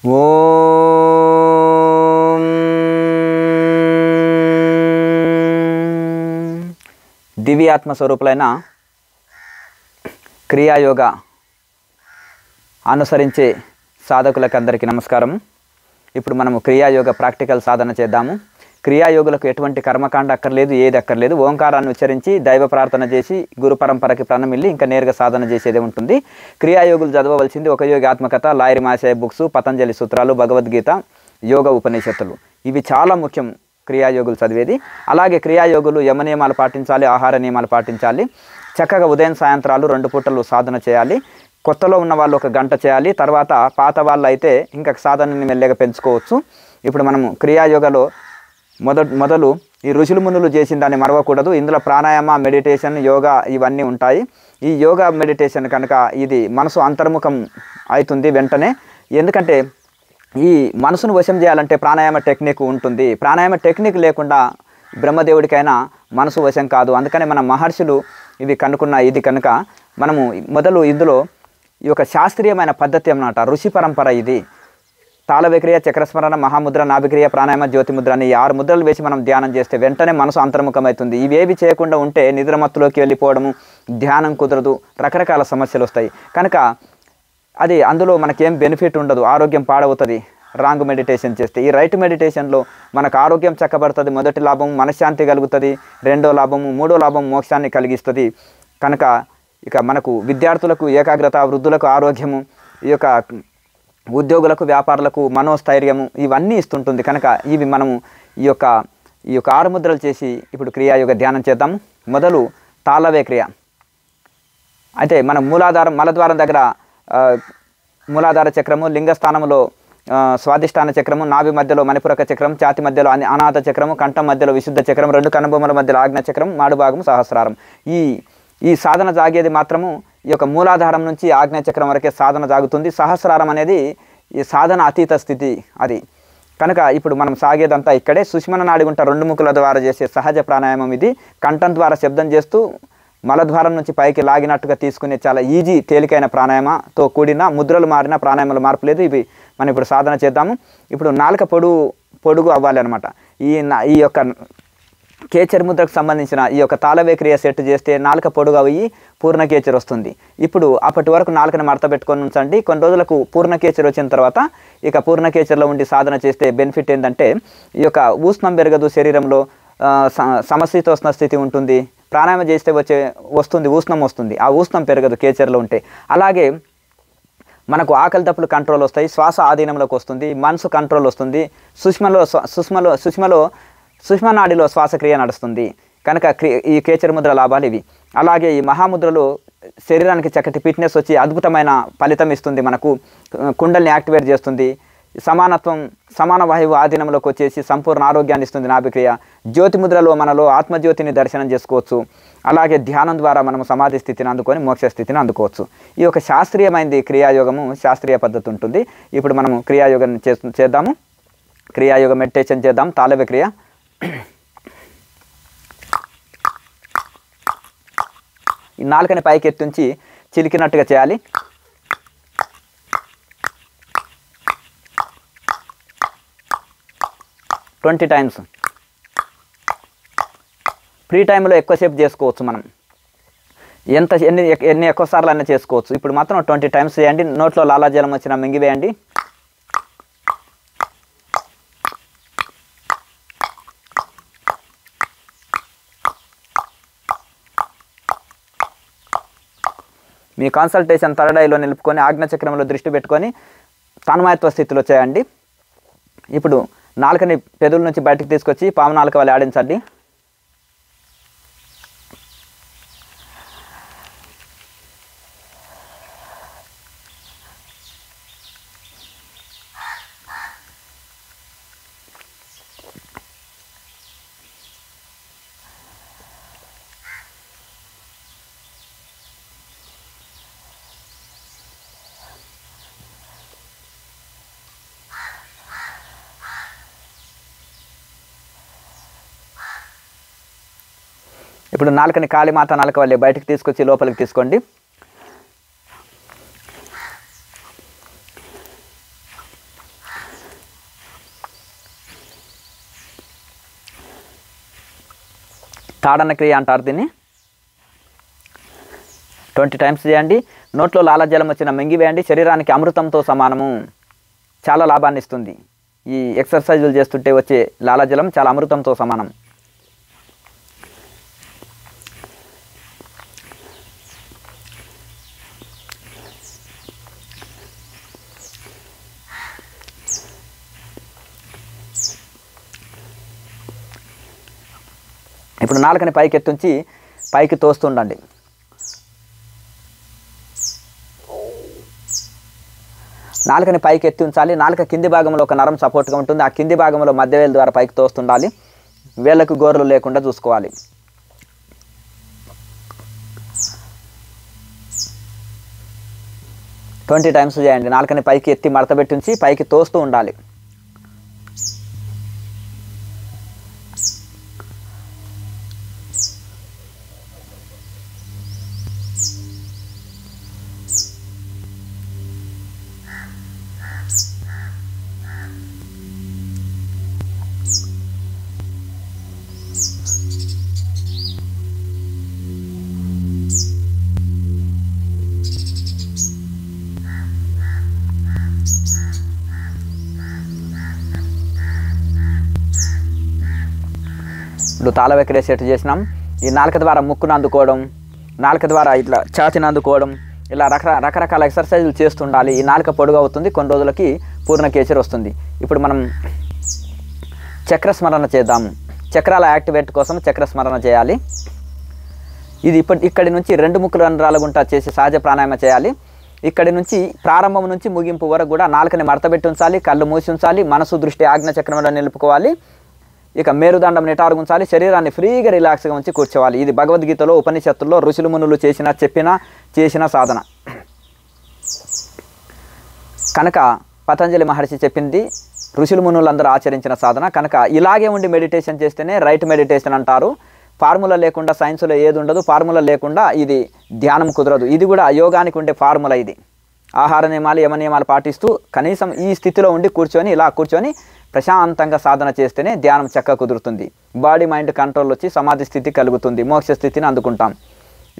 ఓం దివ్యాత్మ స్వరూపులైన క్రియాయోగ అనుసరించే సాధకులకు అందరికీ నమస్కారం. ఇప్పుడు మనము క్రియాయోగ ప్రాక్టికల్ సాధన చేద్దాము. క్రియాయోగులకు ఎటువంటి కర్మకాండ అక్కర్లేదు, ఏది అక్కర్లేదు. ఓంకారాన్ని ఉచ్చరించి దైవ ప్రార్థన చేసి గురు పరంపరకి ప్రణమిల్లి ఇంకా నేరుగా సాధన చేసేదే ఉంటుంది. క్రియాయోగులు చదవవలసింది ఒక యోగి ఆత్మకథ, లాయరి మాసాయ బుక్స్, పతంజలి సూత్రాలు, భగవద్గీత, యోగ ఉపనిషత్తులు. ఇవి చాలా ముఖ్యం క్రియాయోగులు చదివేది. అలాగే క్రియాయోగులు యమ నియమాలు పాటించాలి, ఆహార నియమాలు పాటించాలి. చక్కగా ఉదయం సాయంత్రాలు 2 పూటలు సాధన చేయాలి. కొత్తలో ఉన్న వాళ్ళు 1 గంట చేయాలి. తర్వాత పాత వాళ్ళు అయితే ఇంకా సాధనని మెల్లగా పెంచుకోవచ్చు. ఇప్పుడు మనము క్రియాయోగలో మొదలు ఈ ఋషులు మునులు చేసిన దాన్ని మరవకూడదు. ఇందులో ప్రాణాయామ, మెడిటేషన్, యోగా ఇవన్నీ ఉంటాయి. ఈ యోగా మెడిటేషన్ కనుక ఇది మనసు అంతర్ముఖం అవుతుంది వెంటనే. ఎందుకంటే ఈ మనసును వశం చేయాలంటే ప్రాణాయామ టెక్నిక్ ఉంటుంది. ప్రాణాయామ టెక్నిక్ లేకుండా బ్రహ్మదేవుడికైనా మనసు వశం కాదు. అందుకనే మన మహర్షులు ఇవి కనుక్కున్న ఇది కనుక మనము మొదలు ఇందులో ఈ యొక్క శాస్త్రీయమైన పద్ధతి అన్నమాట, ఋషి పరంపర ఇది. తాళవిక్రియ, చక్రస్మరణ, మహాముద్ర, నాభిక్రియ, ప్రాణాయామ, జ్యోతిముద్ర అని 6 ముద్రలు వేసి మనం ధ్యానం చేస్తే వెంటనే మనసు అంతర్ముఖమవుతుంది. ఇవేవి చేయకుండా ఉంటే నిద్రమత్తులోకి వెళ్ళిపోవడము, ధ్యానం కుదరదు, రకరకాల సమస్యలు వస్తాయి. కనుక అది అందులో మనకేం బెనిఫిట్ ఉండదు, ఆరోగ్యం పాడవుతుంది రాంగ్ మెడిటేషన్ చేస్తే. ఈ రైట్ మెడిటేషన్లో మనకు ఆరోగ్యం చక్కబడుతుంది. మొదటి లాభం మనశ్శాంతి కలుగుతుంది, 2వ లాభము, 3వ లాభం మోక్షాన్ని కలిగిస్తుంది. కనుక ఇక మనకు విద్యార్థులకు ఏకాగ్రత, వృద్ధులకు ఆరోగ్యము, ఈ యొక్క ఉద్యోగులకు, వ్యాపారులకు మనోస్థైర్యము ఇవన్నీ ఇస్తుంటుంది. కనుక ఇవి మనము ఈ యొక్క 6 ముద్రలు చేసి ఇప్పుడు క్రియాయోగ ధ్యానం చేద్దాము. మొదలు తాళవే క్రియ. అయితే మనం మూలాధారం, మలద్వారం దగ్గర మూలాధార చక్రము, లింగస్థానంలో స్వాదిష్టాన చక్రము, నాభి మధ్యలో మణిపురక చక్రం, ఛాతి మధ్యలో అనాథ చక్రము, కంఠం మధ్యలో విశుద్ధ చక్రం, 2 కనుబొమ్మల మధ్యలో ఆజ్ఞ చక్రం, మాడు భాగము సహస్రారం. ఈ సాధన సాగేది మాత్రము ఈ యొక్క మూలాధారం నుంచి ఆజ్ఞ చక్రం వరకే సాధన సాగుతుంది. సహస్రారం అనేది ఈ సాధన అతీత స్థితి అది. కనుక ఇప్పుడు మనం సాగేదంతా ఇక్కడే. సుష్మన నాడిగుంట 2 ముక్కుల ద్వారా చేసే సహజ ప్రాణాయామం ఇది. కంఠం ద్వారా శబ్దం చేస్తూ మలద్వారం నుంచి పైకి లాగినట్టుగా తీసుకునే చాలా ఈజీ తేలికైన ప్రాణాయామతో కూడిన, ముద్రలు మారిన ప్రాణాయామాలు మార్పు లేదు. ఇవి మనం ఇప్పుడు సాధన చేద్దాము. ఇప్పుడు నాలుక పొడుగు అవ్వాలి అనమాట. ఈ యొక్క కేచర్ ముద్రకు సంబంధించిన ఈ యొక్క తాళవే క్రియ సెట్ చేస్తే నాలుక పొడుగు అయ్యి పూర్ణ కేచర్ వస్తుంది. ఇప్పుడు అప్పటి వరకు నాలుకని మడత పెట్టుకొని ఉంచండి. కొన్ని రోజులకు పూర్ణ కేచర్ వచ్చిన తర్వాత ఇక పూర్ణ కేచర్లో ఉండి సాధన చేస్తే బెనిఫిట్ ఏంటంటే ఈ యొక్క ఉష్ణం పెరగదు, శరీరంలో సమశీతోష్ణ స్థితి ఉంటుంది. ప్రాణాయామం చేస్తే వస్తుంది ఉష్ణం వస్తుంది, ఆ ఉష్ణం పెరగదు కేచర్లో ఉంటే. అలాగే మనకు ఆకలి దప్పులు కంట్రోల్ వస్తాయి, శ్వాస ఆధీనంలోకి వస్తుంది, మనసు కంట్రోల్ వస్తుంది. సుష్మనాడిలో శ్వాసక్రియ నడుస్తుంది. కనుక ఈ కేచర్ ముద్ర లాభాలు ఇవి. అలాగే ఈ మహాముద్రలు శరీరానికి చక్కటి ఫిట్నెస్ వచ్చి అద్భుతమైన ఫలితం ఇస్తుంది. మనకు కుండల్ని యాక్టివేట్ చేస్తుంది. సమాన వాయువు ఆధీనంలోకి వచ్చేసి సంపూర్ణ ఆరోగ్యాన్ని ఇస్తుంది నాభిక్రియ. జ్యోతి ముద్రలో మనలో ఆత్మజ్యోతిని దర్శనం చేసుకోవచ్చు. అలాగే ధ్యానం ద్వారా మనము సమాధి స్థితిని అందుకొని మోక్ష స్థితిని అందుకోవచ్చు. ఈ యొక్క శాస్త్రీయమైనది క్రియాయోగము, శాస్త్రీయ పద్ధతి ఉంటుంది. ఇప్పుడు మనము క్రియాయోగం చేద్దాము. క్రియాయోగ మెడిటేషన్ చేద్దాం. తాళవే క్రియ. ఈ నాలుకని పైకి ఎత్తుంచి చిలికినట్టుగా చేయాలి. Twenty times. ఫ్రీ టైంలో ఎక్కువసేపు చేసుకోవచ్చు. మనం ఎన్ని ఎక్కువ సార్లు అయినా చేసుకోవచ్చు. ఇప్పుడు మాత్రం 20 టైమ్స్ చేయండి. నోట్లో లాలాజలం వచ్చినా మింగివేయండి. మీ కాన్సల్టేషన్ థర్డ్ ఐలో నిలుపుకొని ఆజ్ఞచక్రంలో దృష్టి పెట్టుకొని తన్మయత్వ స్థితిలో చేయండి. ఇప్పుడు నాలుకని పెదవుల నుంచి బయటకు తీసుకొచ్చి పాము నాలుక వల్ల ఆడించండి. ఇప్పుడు నాలుకని కాళీమాత నాలుక వల్లే బయటకు తీసుకొచ్చి లోపలికి తీసుకోండి. తాడన క్రియ అంటారు దీన్ని. 20 టైమ్స్ చేయండి. నోట్లో లాలాజలం వచ్చిన మింగివేయండి. శరీరానికి అమృతంతో సమానము. చాలా లాభాన్ని ఇస్తుంది. ఈ ఎక్సర్సైజులు చేస్తుంటే వచ్చే లాలాజలం చాలా అమృతంతో సమానం. ఇప్పుడు నాలుకని పైకి ఎత్తుంచి పైకి తోస్తుండండి. నాలుకని పైకి ఎత్తి ఉంచాలి. నాలుక కింది భాగంలో ఒక నరం సపోర్ట్గా ఉంటుంది. ఆ కింది భాగంలో మధ్య వేలు ద్వారా పైకి తోస్తుండాలి. వేళ్ళకు గోర్లు లేకుండా చూసుకోవాలి. ట్వంటీ టైమ్స్ చేయండి. నాలుకని పైకి ఎత్తి మడతబెట్టి ఉంచి పైకి తోస్తూ ఉండాలి. ఇప్పుడు తాళ వెక్కడే సెట్ చేసినాం. ఈ నాలుక ద్వారా ముక్కును అందుకోవడం, నాలుక ద్వారా ఇట్లా ఛాతిని అందుకోవడం, ఇలా రకరకాల ఎక్సర్సైజులు చేస్తుండాలి. ఈ నాలుక పొడుగు అవుతుంది. కొన్ని రోజులకి పూర్ణ కేచర్ వస్తుంది. ఇప్పుడు మనం చక్రస్మరణ చేద్దాము. చక్రాల యాక్టివేట్ కోసం చక్రస్మరణ చేయాలి. ఇది ఇక్కడి నుంచి 2 ముక్కుల రంధ్రాల గుంటా చేసి సహజ ప్రాణాయామ చేయాలి. ఇక్కడి నుంచి ప్రారంభం నుంచి ముగింపు వరకు కూడా నాలుకని మడతబెట్టి ఉంచాలి. కళ్ళు మూసి ఉంచాలి. మనసు దృష్టి ఆజ్ఞ చక్రంలో నిలుపుకోవాలి. ఇక మేరుదండం నిటారుగా ఉంచాలి. శరీరాన్ని ఫ్రీగా రిలాక్స్గా ఉంచి కూర్చోవాలి. ఇది భగవద్గీతలో ఉపనిషత్తుల్లో ఋషులు మునులు చేసిన సాధన కనుక పతంజలి మహర్షి చెప్పింది ఋషులు మునులందరూ ఆచరించిన సాధన కనుక ఇలాగే ఉండి మెడిటేషన్ చేస్తేనే రైట్ మెడిటేషన్ అంటారు. ఫార్ములా లేకుండా సైన్స్లో ఏది ఉండదు. ఫార్ములా లేకుండా ఇది ధ్యానం కుదరదు. ఇది కూడా యోగానికి ఉండే ఫార్ములా. ఇది ఆహార నియమాలు యమ నియమాలు పాటిస్తూ కనీసం ఈ స్థితిలో ఉండి ఇలా కూర్చొని ప్రశాంతంగా సాధన చేస్తేనే ధ్యానం చక్కగా కుదురుతుంది. బాడీ మైండ్ కంట్రోల్ వచ్చి సమాధి స్థితి కలుగుతుంది. మోక్ష స్థితిని అందుకుంటాం.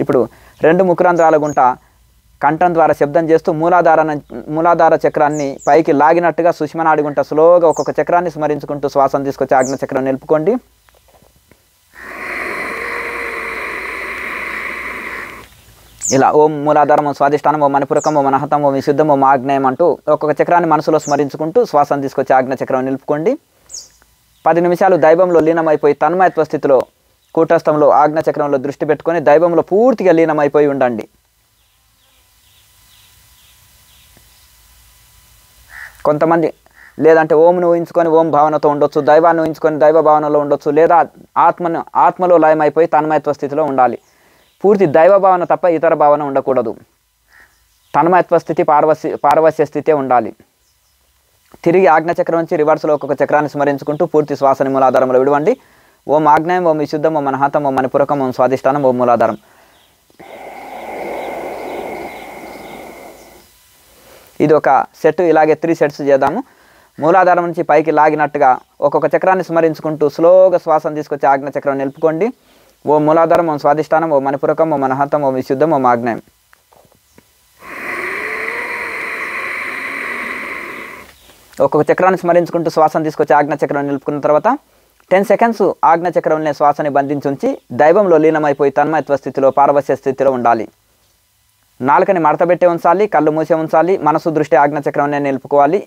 ఇప్పుడు 2 ముఖరంధ్రాల గుంట కంఠం ద్వారా శబ్దం చేస్తూ మూలాధార చక్రాన్ని పైకి లాగినట్టుగా సుష్మనాడి గుంట స్లోగా ఒక్కొక్క చక్రాన్ని స్మరించుకుంటూ శ్వాసను తీసుకొచ్చి ఆజ్ఞ చక్రం నిలుపుకోండి. ఇలా ఓం మూలాధారం, ఓం స్వాధిష్టానం, ఓం మణిపురకం, ఓం అనాహతం, ఓం విశుద్ధం, ఓం ఆగ్నేయం అంటూ ఒక్కొక్క చక్రాన్ని మనసులో స్మరించుకుంటూ శ్వాసను తీసుకొచ్చి ఆజ్ఞ చక్రం నిలుపుకోండి. 10 నిమిషాలు దైవంలో లీనమైపోయి తన్మయత్వ స్థితిలో కూటస్థంలో ఆజ్ఞ చక్రంలో దృష్టి పెట్టుకొని దైవంలో పూర్తిగా లీనమైపోయి ఉండండి. కొంతమంది లేదంటే ఓంను ఊహించుకొని ఓం భావనతో ఉండొచ్చు, దైవాన్ని ఊహించుకొని దైవ భావనలో ఉండొచ్చు, లేదా ఆత్మలో లయమైపోయి తన్మయత్వ స్థితిలో ఉండాలి. పూర్తి దైవ భావన తప్ప ఇతర భావన ఉండకూడదు. తన్మయత్వ స్థితి పారవస్య స్థితే ఉండాలి. తిరిగి ఆజ్ఞచక్రం నుంచి రివర్స్లో ఒక్కొక్క చక్రాన్ని స్మరించుకుంటూ పూర్తి శ్వాసని మూలాధారంలో విడవండి. ఓం ఆగ్నేయం, ఓం విశుద్ధం, ఓం అనాహతం, ఓం మణిపురకం, ఓం స్వాధిష్టానం, ఓం మూలాధారం. ఇది ఒక సెట్. ఇలాగే 3 సెట్స్ చేద్దాము. మూలాధారం నుంచి పైకి లాగినట్టుగా ఒక్కొక్క చక్రాన్ని స్మరించుకుంటూ స్లోగా శ్వాసను తీసుకొచ్చి ఆజ్ఞ చక్రం నిలుపుకోండి. ఓం మూలాధారం, ఓం స్వాధిష్టానం, ఓం మణిపురకం, ఓం అనాహతం, ఓం విశుద్ధం, ఓం ఆగ్నేయం. ఒక్కొక్క చక్రాన్ని స్మరించుకుంటూ శ్వాసను తీసుకొచ్చి ఆజ్ఞ చక్రం నిలుపుకున్న తర్వాత 10 సెకండ్స్ ఆజ్ఞ చక్రంలో శ్వాసని బంధించుంచి దైవంలో లీనమైపోయి తన్మయత్వ స్థితిలో పారవస్య స్థితిలో ఉండాలి. నాలుకని మడతబెట్టే ఉంచాలి. కళ్ళు మూసే ఉంచాలి. మనసు దృష్టి ఆజ్ఞ చక్రంలో నిలుపుకోవాలి.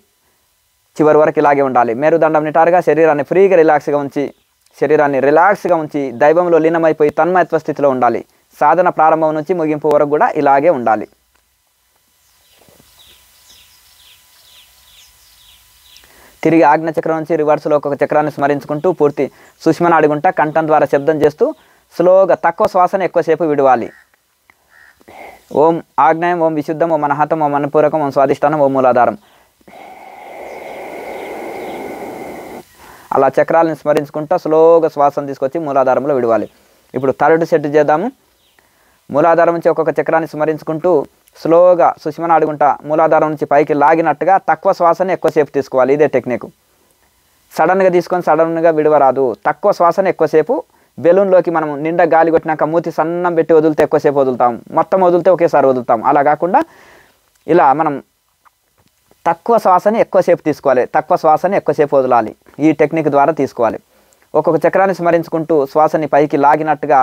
చివరి వరకు ఇలాగే ఉండాలి. మేరుదండం నిటారుగా శరీరాన్ని ఫ్రీగా రిలాక్స్గా ఉంచి దైవంలో లీనమైపోయి తన్మయత్వ స్థితిలో ఉండాలి. సాధన ప్రారంభం నుంచి ముగింపు వరకు కూడా ఇలాగే ఉండాలి. తిరిగి ఆజ్ఞ చక్రం నుంచి రివర్స్లో ఒక్కొక్క చక్రాన్ని స్మరించుకుంటూ పూర్తి సుష్మనాడి గుంట కంఠం ద్వారా శబ్దం చేస్తూ స్లోగా తక్కువ శ్వాసను ఎక్కువసేపు విడవాలి. ఓం ఆగ్నేయం, ఓం విశుద్ధం, ఓం అనాహతం, ఓం మణిపూరకం, ఓం స్వాధిష్టానం, ఓం మూలాధారం. అలా చక్రాలను స్మరించుకుంటూ స్లోగా శ్వాసను తీసుకొచ్చి మూలాధారంలో విడవాలి. ఇప్పుడు 3rd సెట్ చేద్దాము. మూలాధారం నుంచి ఒక్కొక్క చక్రాన్ని స్మరించుకుంటూ స్లోగా సుష్మనాడి గుంట మూలాధారం నుంచి పైకి లాగినట్టుగా తక్కువ శ్వాసని ఎక్కువసేపు తీసుకోవాలి. ఇదే టెక్నిక్. సడన్గా తీసుకొని సడన్గా విడవరాదు. తక్కువ శ్వాసను ఎక్కువసేపు బెలూన్లోకి మనం నిండా గాలి కొట్టినాక మూతి సన్నం పెట్టి వదిలితే ఎక్కువసేపు వదులుతాం, మొత్తం వదిలితే ఒకేసారి వదులుతాం. అలా కాకుండా ఇలా మనం తక్కువ శ్వాసని ఎక్కువసేపు తీసుకోవాలి, తక్కువ శ్వాసని ఎక్కువసేపు వదలాలి. ఈ టెక్నిక్ ద్వారా తీసుకోవాలి. ఒక్కొక్క చక్రాన్ని స్మరించుకుంటూ శ్వాసని పైకి లాగినట్టుగా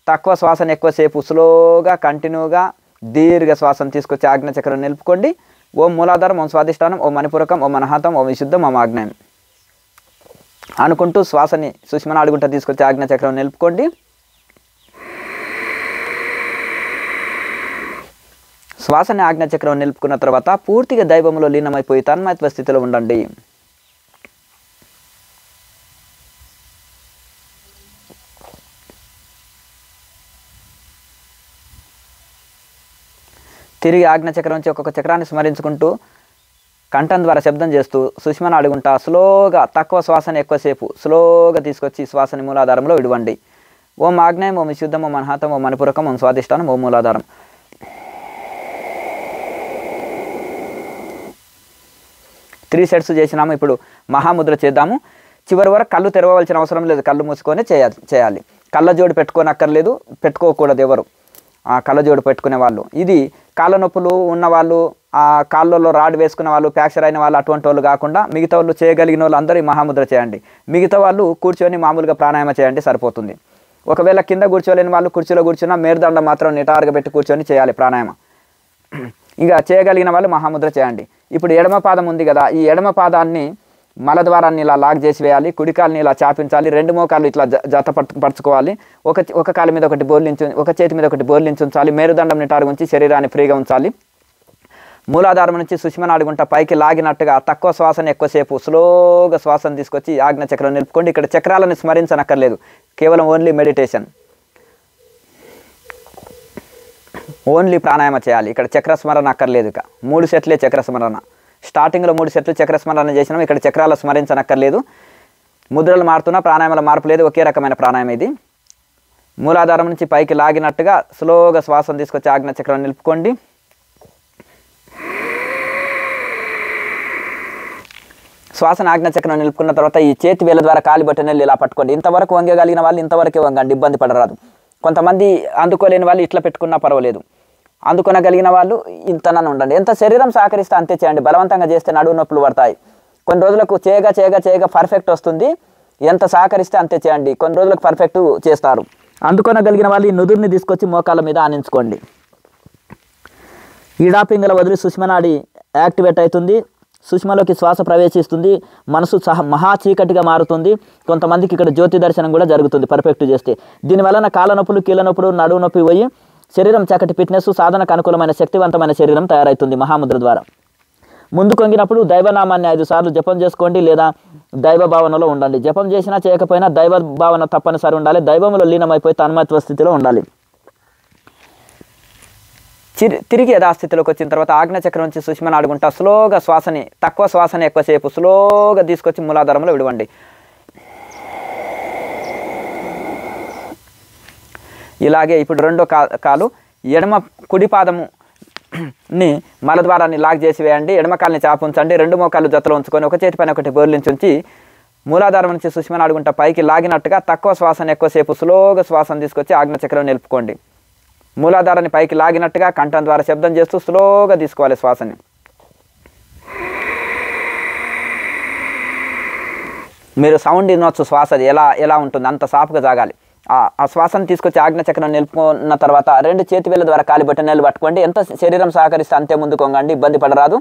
తక్కువ శ్వాసని ఎక్కువసేపు స్లోగా కంటిన్యూగా దీర్ఘ శ్వాసను తీసుకొచ్చి ఆజ్ఞ చక్రం నిలుపుకోండి. ఓం మూలాధారం, ఓం స్వాధిష్టానం, ఓం మణిపూరకం, ఓం అనాహతం, ఓం విశుద్ధం, ఓం ఆగ్నేయం అనుకుంటూ శ్వాసని సుష్మనాడుగుంట తీసుకొచ్చి ఆజ్ఞ చక్రం నిలుపుకోండి. శ్వాసని ఆజ్ఞ చక్రం నిలుపుకున్న తర్వాత పూర్తిగా దైవంలో లీనమైపోయి తన్మయత్వ స్థితిలో ఉండండి. తిరిగి ఆజ్ఞ చక్రం నుంచి ఒక్కొక్క చక్రాన్ని స్మరించుకుంటూ కంఠం ద్వారా శబ్దం చేస్తూ సుష్మను అడుగుంటా స్లోగా తక్కువ శ్వాసని ఎక్కువసేపు స్లోగా తీసుకొచ్చి శ్వాసని మూలాధారంలో విడవండి. ఓం ఆగ్నేయం, ఓం విశుద్ధం, ఓం అనాహతం, ఓం మణిపూరకం, ఓం స్వాధిష్టానం, ఓం మూలాధారం. 3 సెట్స్ చేసినాము. ఇప్పుడు మహాముద్ర చేద్దాము. చివరి వరకు కళ్ళు తెరవవలసిన అవసరం లేదు, కళ్ళు మూసుకొని చేయాలి. కళ్ళజోడు పెట్టుకోనక్కర్లేదు, పెట్టుకోకూడదు ఎవరు కళ్ళజోడు పెట్టుకునే వాళ్ళు. ఇది కాళ్ళ నొప్పులు ఉన్నవాళ్ళు, కాళ్ళలో రాడ్ వేసుకున్న వాళ్ళు, ఫ్రాక్చర్ అయిన వాళ్ళు, అటువంటి వాళ్ళు కాకుండా మిగతా వాళ్ళు చేయగలిగిన వాళ్ళు అందరూ ఈ మహాముద్ర చేయండి. మిగతా వాళ్ళు కూర్చొని మామూలుగా ప్రాణాయామ చేయండి, సరిపోతుంది. ఒకవేళ కింద కూర్చోలేని వాళ్ళు కుర్చీలో కూర్చున్నా మేరుదండ మాత్రం నిటారుగా పెట్టి కూర్చొని చేయాలి ప్రాణాయామం. ఇంకా చేయగలిగిన వాళ్ళు మహాముద్ర చేయండి. ఇప్పుడు ఎడమ పాదం ఉంది కదా, ఈ ఎడమ పాదాన్ని మలద్వారాన్ని ఇలా లాక్ చేసి వేయాలి. కుడికాల్ని ఇలా చాపించాలి. 2 మోకాళ్ళు ఇట్లా జత పరుచుకోవాలి. ఒక కాలు మీద ఒకటి బోర్లించు, ఒక చేతి మీద ఒకటి బోర్లించి ఉంచాలి. మేరుదండం నిటారుగా ఉంచి శరీరాన్ని ఫ్రీగా ఉంచాలి. మూలాధారం నుంచి సుష్మనాడుగుంట పైకి లాగినట్టుగా తక్కువ శ్వాసను ఎక్కువసేపు స్లోగా శ్వాసను తీసుకొచ్చి ఆజ్ఞ చక్రం నిలుపుకోండి. ఇక్కడ చక్రాలను స్మరించనక్కర్లేదు, కేవలం ఓన్లీ మెడిటేషన్, ఓన్లీ ప్రాణాయామ చేయాలి. ఇక్కడ చక్రస్మరణ అక్కర్లేదు. ఇక 3 సెట్లే చక్రస్మరణ. స్టార్టింగ్లో 3 సెట్లు చక్రస్మరణ చేసినాం. ఇక్కడ చక్రాలు స్మరించనక్కర్లేదు. ముద్రలు మారుతున్నా ప్రాణాయామల మార్పు లేదు, ఒకే రకమైన ప్రాణాయామం ఇది. మూలాధారం నుంచి పైకి లాగినట్టుగా స్లోగా శ్వాసను తీసుకొచ్చి ఆజ్ఞ చక్రం నిలుపుకోండి. శ్వాసను ఆజ్ఞ చక్రం నిలుపుకున్న తర్వాత ఈ చేతి వేల ద్వారా కాలి బట్టనెల్లి ఇలా పట్టుకోండి. ఇంతవరకు వంగగలిగిన వాళ్ళు ఇంతవరకే వంగండి, ఇబ్బంది పడరాదు. కొంతమంది అందుకోలేని వాళ్ళు ఇట్లా పెట్టుకున్నా పర్వాలేదు. అందుకొనగలిగిన వాళ్ళు ఇంతనన్నా ఉండండి. ఎంత శరీరం సహకరిస్తే అంతే చేయండి. బలవంతంగా చేస్తే నడువు నొప్పులు పడతాయి. కొన్ని రోజులకు చేయగా పర్ఫెక్ట్ వస్తుంది. ఎంత సహకరిస్తే అంతే చేయండి. కొన్ని రోజులకు పర్ఫెక్ట్ చేస్తారు. అందుకొనగలిగిన వాళ్ళు ఈ నుదురుని తీసుకొచ్చి మోకాళ్ళ మీద ఆనించుకోండి. ఈడాపింగల వదిలి సుష్మనాడి యాక్టివేట్ అవుతుంది. సుష్మలోకి శ్వాస ప్రవేశిస్తుంది. మనసు మహా చీకటిగా మారుతుంది. కొంతమందికి ఇక్కడ జ్యోతి దర్శనం కూడా జరుగుతుంది పర్ఫెక్ట్ చేస్తే. దీనివలన కాళ్ళ నొప్పులు, కీళ్ళ నొప్పులు, నడువు నొప్పి పోయి శరీరం చక్కటి ఫిట్నెస్, సాధనకు అనుకూలమైన శక్తివంతమైన శరీరం తయారవుతుంది మహాముద్ర ద్వారా. ముందు కొంగినప్పుడు దైవనామాన్ని 5 సార్లు జపం చేసుకోండి, లేదా దైవ భావనలో ఉండండి. జపం చేసినా చేయకపోయినా దైవ భావన తప్పనిసరి ఉండాలి. దైవంలో లీనమైపోయి తన్మయత్వ స్థితిలో ఉండాలి. తిరిగి యథాస్థితిలోకి వచ్చిన తర్వాత ఆజ్ఞ చక్రం నుంచి సుష్మను ఆడుకుంటా స్లోగా శ్వాసని, తక్కువ శ్వాసని ఎక్కువసేపు స్లోగా తీసుకొచ్చి మూలాధారంలో విడవండి. ఇలాగే ఇప్పుడు రెండో కాలు ఎడమ కుడి పాదముని మలద్వారాన్ని లాక్ చేసి వేయండి. ఎడమ కాలుని చాపుంచండి. 2 మోకాళ్ళు జతలో ఉంచుకొని ఒక చేతి పైన ఒకటి బోర్లించి ఉంచి మూలాధారం నుంచి సుష్మను ఆడుకుంటా పైకి లాగినట్టుగా తక్కువ శ్వాసను ఎక్కువసేపు స్లోగా శ్వాసను తీసుకొచ్చి ఆజ్ఞ చక్రం నిలుపుకోండి. మూలాధారాన్ని పైకి లాగినట్టుగా కంఠం ద్వారా శబ్దం చేస్తూ స్లోగా తీసుకోవాలి శ్వాసని. మీరు సౌండ్ వినొచ్చు, శ్వాసది ఎలా ఉంటుంది, అంత సాఫ్గా జాగాలి. ఆ శ్వాసను తీసుకొచ్చి ఆజ్ఞ చక్రం నిలుపుకున్న తర్వాత 2 చేతి వేళ్ళ ద్వారా కాలి బట్టనెల్లు పట్టుకోండి. ఎంత శరీరం సహకరిస్తే అంతే ముందుకు వంగండి, ఇబ్బంది పడరాదు.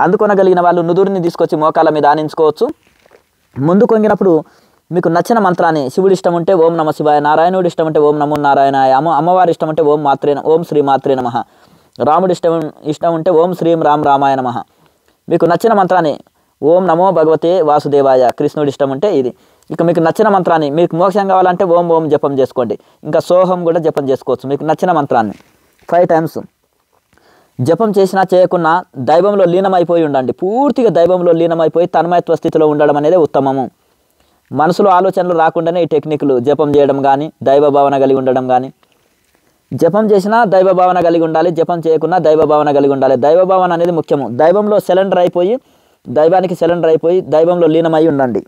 అందుకొనగలిగిన వాళ్ళు నుదురుని తీసుకొచ్చి మోకాళ్ళ మీద ఆనించుకోవచ్చు. ముందుకు వంగినప్పుడు మీకు నచ్చిన మంత్రాన్ని, శివుడి ఇష్టం ఉంటే ఓం నమ శివాయ, నారాయణుడి ఇష్టం ఉంటే ఓం నమో నారాయణాయ, అమ్మవారి ఇష్టం ఉంటే ఓం శ్రీ మాత్రే నమః, రాముడి ఇష్టం ఉంటే ఓం శ్రీం రామ్ రామాయ నమః. మీకు నచ్చిన మంత్రాన్ని ఓం నమో భగవతే వాసుదేవాయ, కృష్ణుడి ఇష్టం ఉంటే ఇది. ఇక మీకు నచ్చిన మంత్రాన్ని, మీకు మోక్షం కావాలంటే ఓం జపం చేసుకోండి. ఇంకా సోహం కూడా జపం చేసుకోవచ్చు. మీకు నచ్చిన మంత్రాన్ని 5 టైమ్స్ జపం చేసినా చేయకున్నా దైవంలో లీనమైపోయి ఉండండి. పూర్తిగా దైవంలో లీనమైపోయి తన్మయత్వ స్థితిలో ఉండడం అనేది ఉత్తమము. మనసులో ఆలోచనలు రాకుండానే ఈ టెక్నిక్లు జపం చేయడం కానీ, దైవ భావన కలిగి ఉండడం కానీ. జపం చేసినా దైవ భావన కలిగి ఉండాలి, జపం చేయకున్నా దైవ భావన కలిగి ఉండాలి. దైవ భావన అనేది ముఖ్యము. దైవంలో సరెండర్ అయిపోయి, దైవానికి సరెండర్ అయిపోయి దైవంలో లీనమై ఉండండి.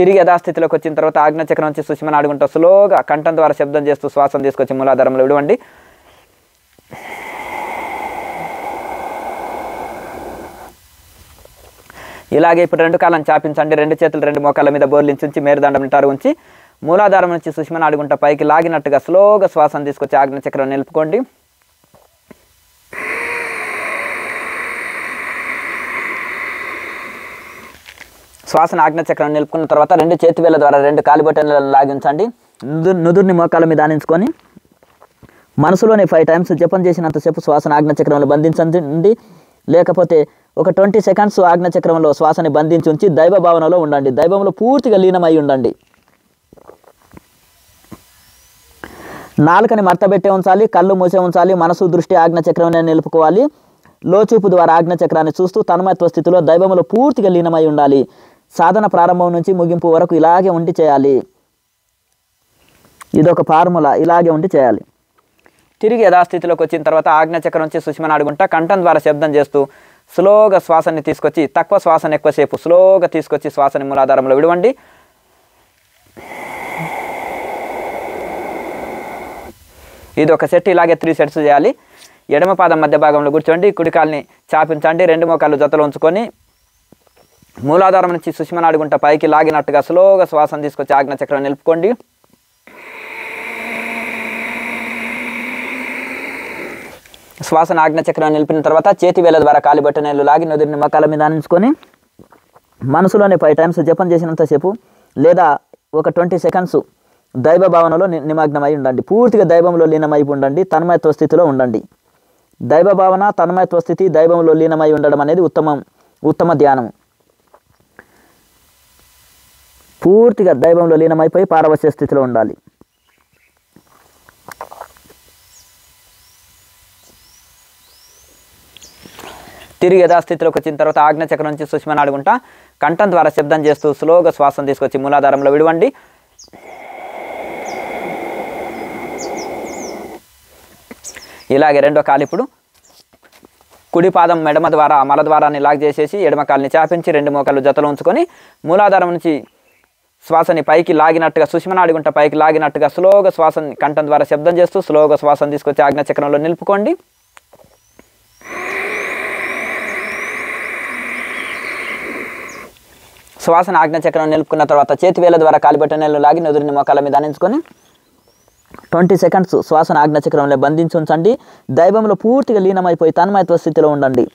తిరిగి యథాస్థితిలోకి వచ్చిన తర్వాత ఆజ్ఞాచక్రం నుంచి సుషుమ్నా నాడి గుంట స్లోగా కంఠం ద్వారా శబ్దం చేస్తూ శ్వాసను తీసుకొచ్చి మూలాధారంలో విడవండి. ఇలాగే ఇప్పుడు రెండు కాళ్ళను చాపించండి. రెండు చేతులు రెండు మోకాళ్ళ మీద బోర్లించి ఉంచి మేరుదండం నిటారు ఉంచి మూలాధారం నుంచి సుషుమ్నా నాడి గుంట పైకి లాగినట్టుగా స్లోగా శ్వాసను తీసుకొచ్చి ఆజ్ఞాచక్రం నిలుపుకోండి. శ్వాసను ఆజ్ఞాచక్రం నిలుపుకున్న తర్వాత రెండు చేతి వేళ్ళ ద్వారా రెండు కాలి బొటనవేళ్లను లాగించండి. నుదురుని మోకాళ్ళ మీద ఆనించుకొని మనసులోనే 5 టైమ్స్ జపం చేసినంతసేపు శ్వాసను ఆజ్ఞాచక్రంలో బంధించండి. లేకపోతే ఒక 20 సెకండ్స్ ఆజ్ఞాచక్రంలో శ్వాసని బంధించి ఉంచి దైవ భావనలో ఉండండి. దైవంలో పూర్తిగా లీనమై ఉండండి. నాలుకని మర్తబెట్టే ఉంచాలి, కళ్ళు మూసే ఉంచాలి. మనసు దృష్టి ఆజ్ఞాచక్రం నిలుపుకోవాలి. లోచూపు ద్వారా ఆజ్ఞాచక్రాన్ని చూస్తూ తన్మయత్వ స్థితిలో దైవంలో పూర్తిగా లీనమై ఉండాలి. సాధన ప్రారంభం నుంచి ముగింపు వరకు ఇలాగే ఉండి చేయాలి. ఇదొక ఫార్ములా, ఇలాగే ఉండి చేయాలి. తిరిగి యథాస్థితిలోకి వచ్చిన తర్వాత ఆజ్ఞాచక్రం నుంచి సుషుమ్నా నాడి గుంట కంఠం ద్వారా శబ్దం చేస్తూ స్లోగా శ్వాసని తీసుకొచ్చి తక్కువ శ్వాసను ఎక్కువసేపు స్లోగా తీసుకొచ్చి శ్వాసని మూలాధారంలో విడవండి. ఇది ఒక సెట్, ఇలాగే 3 సెట్స్ చేయాలి. ఎడమ పాదం మధ్య భాగంలో కూర్చోండి. కుడి కాల్ని చాపించండి. రెండు మోకాళ్ళు జతలో ఉంచుకొని మూలాధారం నుంచి సుషుమ్నా నాడి గుంట పైకి లాగినట్టుగా స్లోగా శ్వాసను తీసుకొచ్చి ఆజ్ఞాచక్రం నిలుపుకోండి. శ్వాసను ఆజ్ఞాచక్రం నిలిపిన తర్వాత చేతి వేళ్ళ ద్వారా కాలి బొటనవేళ్లు లాగి నుదురుని మోకాళ్ళ మీద ఆనించుకొని మనసులోనే 5 టైమ్స్ జపం చేసినంతసేపు లేదా ఒక 20 సెకండ్స్ దైవ భావనలో నిమగ్నమై ఉండండి. పూర్తిగా దైవంలో లీనమై ఉండండి. తన్మయత్వ స్థితిలో ఉండండి. దైవ భావన, తన్మయత్వ స్థితి, దైవంలో లీనమై ఉండడం అనేది ఉత్తమ ధ్యానం. పూర్తిగా దైవంలో లీనమైపోయి పారవశ్య స్థితిలో ఉండాలి. తిరిగి యథాస్థితిలోకి వచ్చిన తర్వాత ఆజ్ఞాచక్రం నుంచి సుషుమ్నా నాడి గుంట కంఠం ద్వారా శబ్దం చేస్తూ స్లోగా శ్వాసను తీసుకొచ్చి మూలాధారంలో విడవండి. ఇలాగే రెండో కాలు ఇప్పుడు కుడి పాదం మెడమ ద్వారా మల ద్వారాన్ని లాగ్ చేసేసి ఎడమ కాలుని చాపించి రెండు మోకాళ్ళు జతలో ఉంచుకొని మూలాధారం నుంచి శ్వాసని పైకి లాగినట్టుగా సుషుమ్నా నాడి గుంట పైకి లాగినట్టుగా స్లోగా శ్వాసని కంఠం ద్వారా శబ్దం చేస్తూ స్లోగా శ్వాసను తీసుకొచ్చి ఆజ్ఞాచక్రంలో నిలుపుకోండి. శ్వాసను ఆజ్ఞాచక్రం నిలుపుకున్న తర్వాత చేతి వేళ్ళ ద్వారా కాలి బొటనవేళ్లు లాగి నుదురుని మోకాళ్ళ మీద ఆనించుకొని 20 సెకండ్స్ శ్వాసను ఆజ్ఞాచక్రంలో బంధించి ఉంచండి. దైవంలో పూర్తిగా లీనమైపోయి తన్మయత్వ స్థితిలో ఉండండి.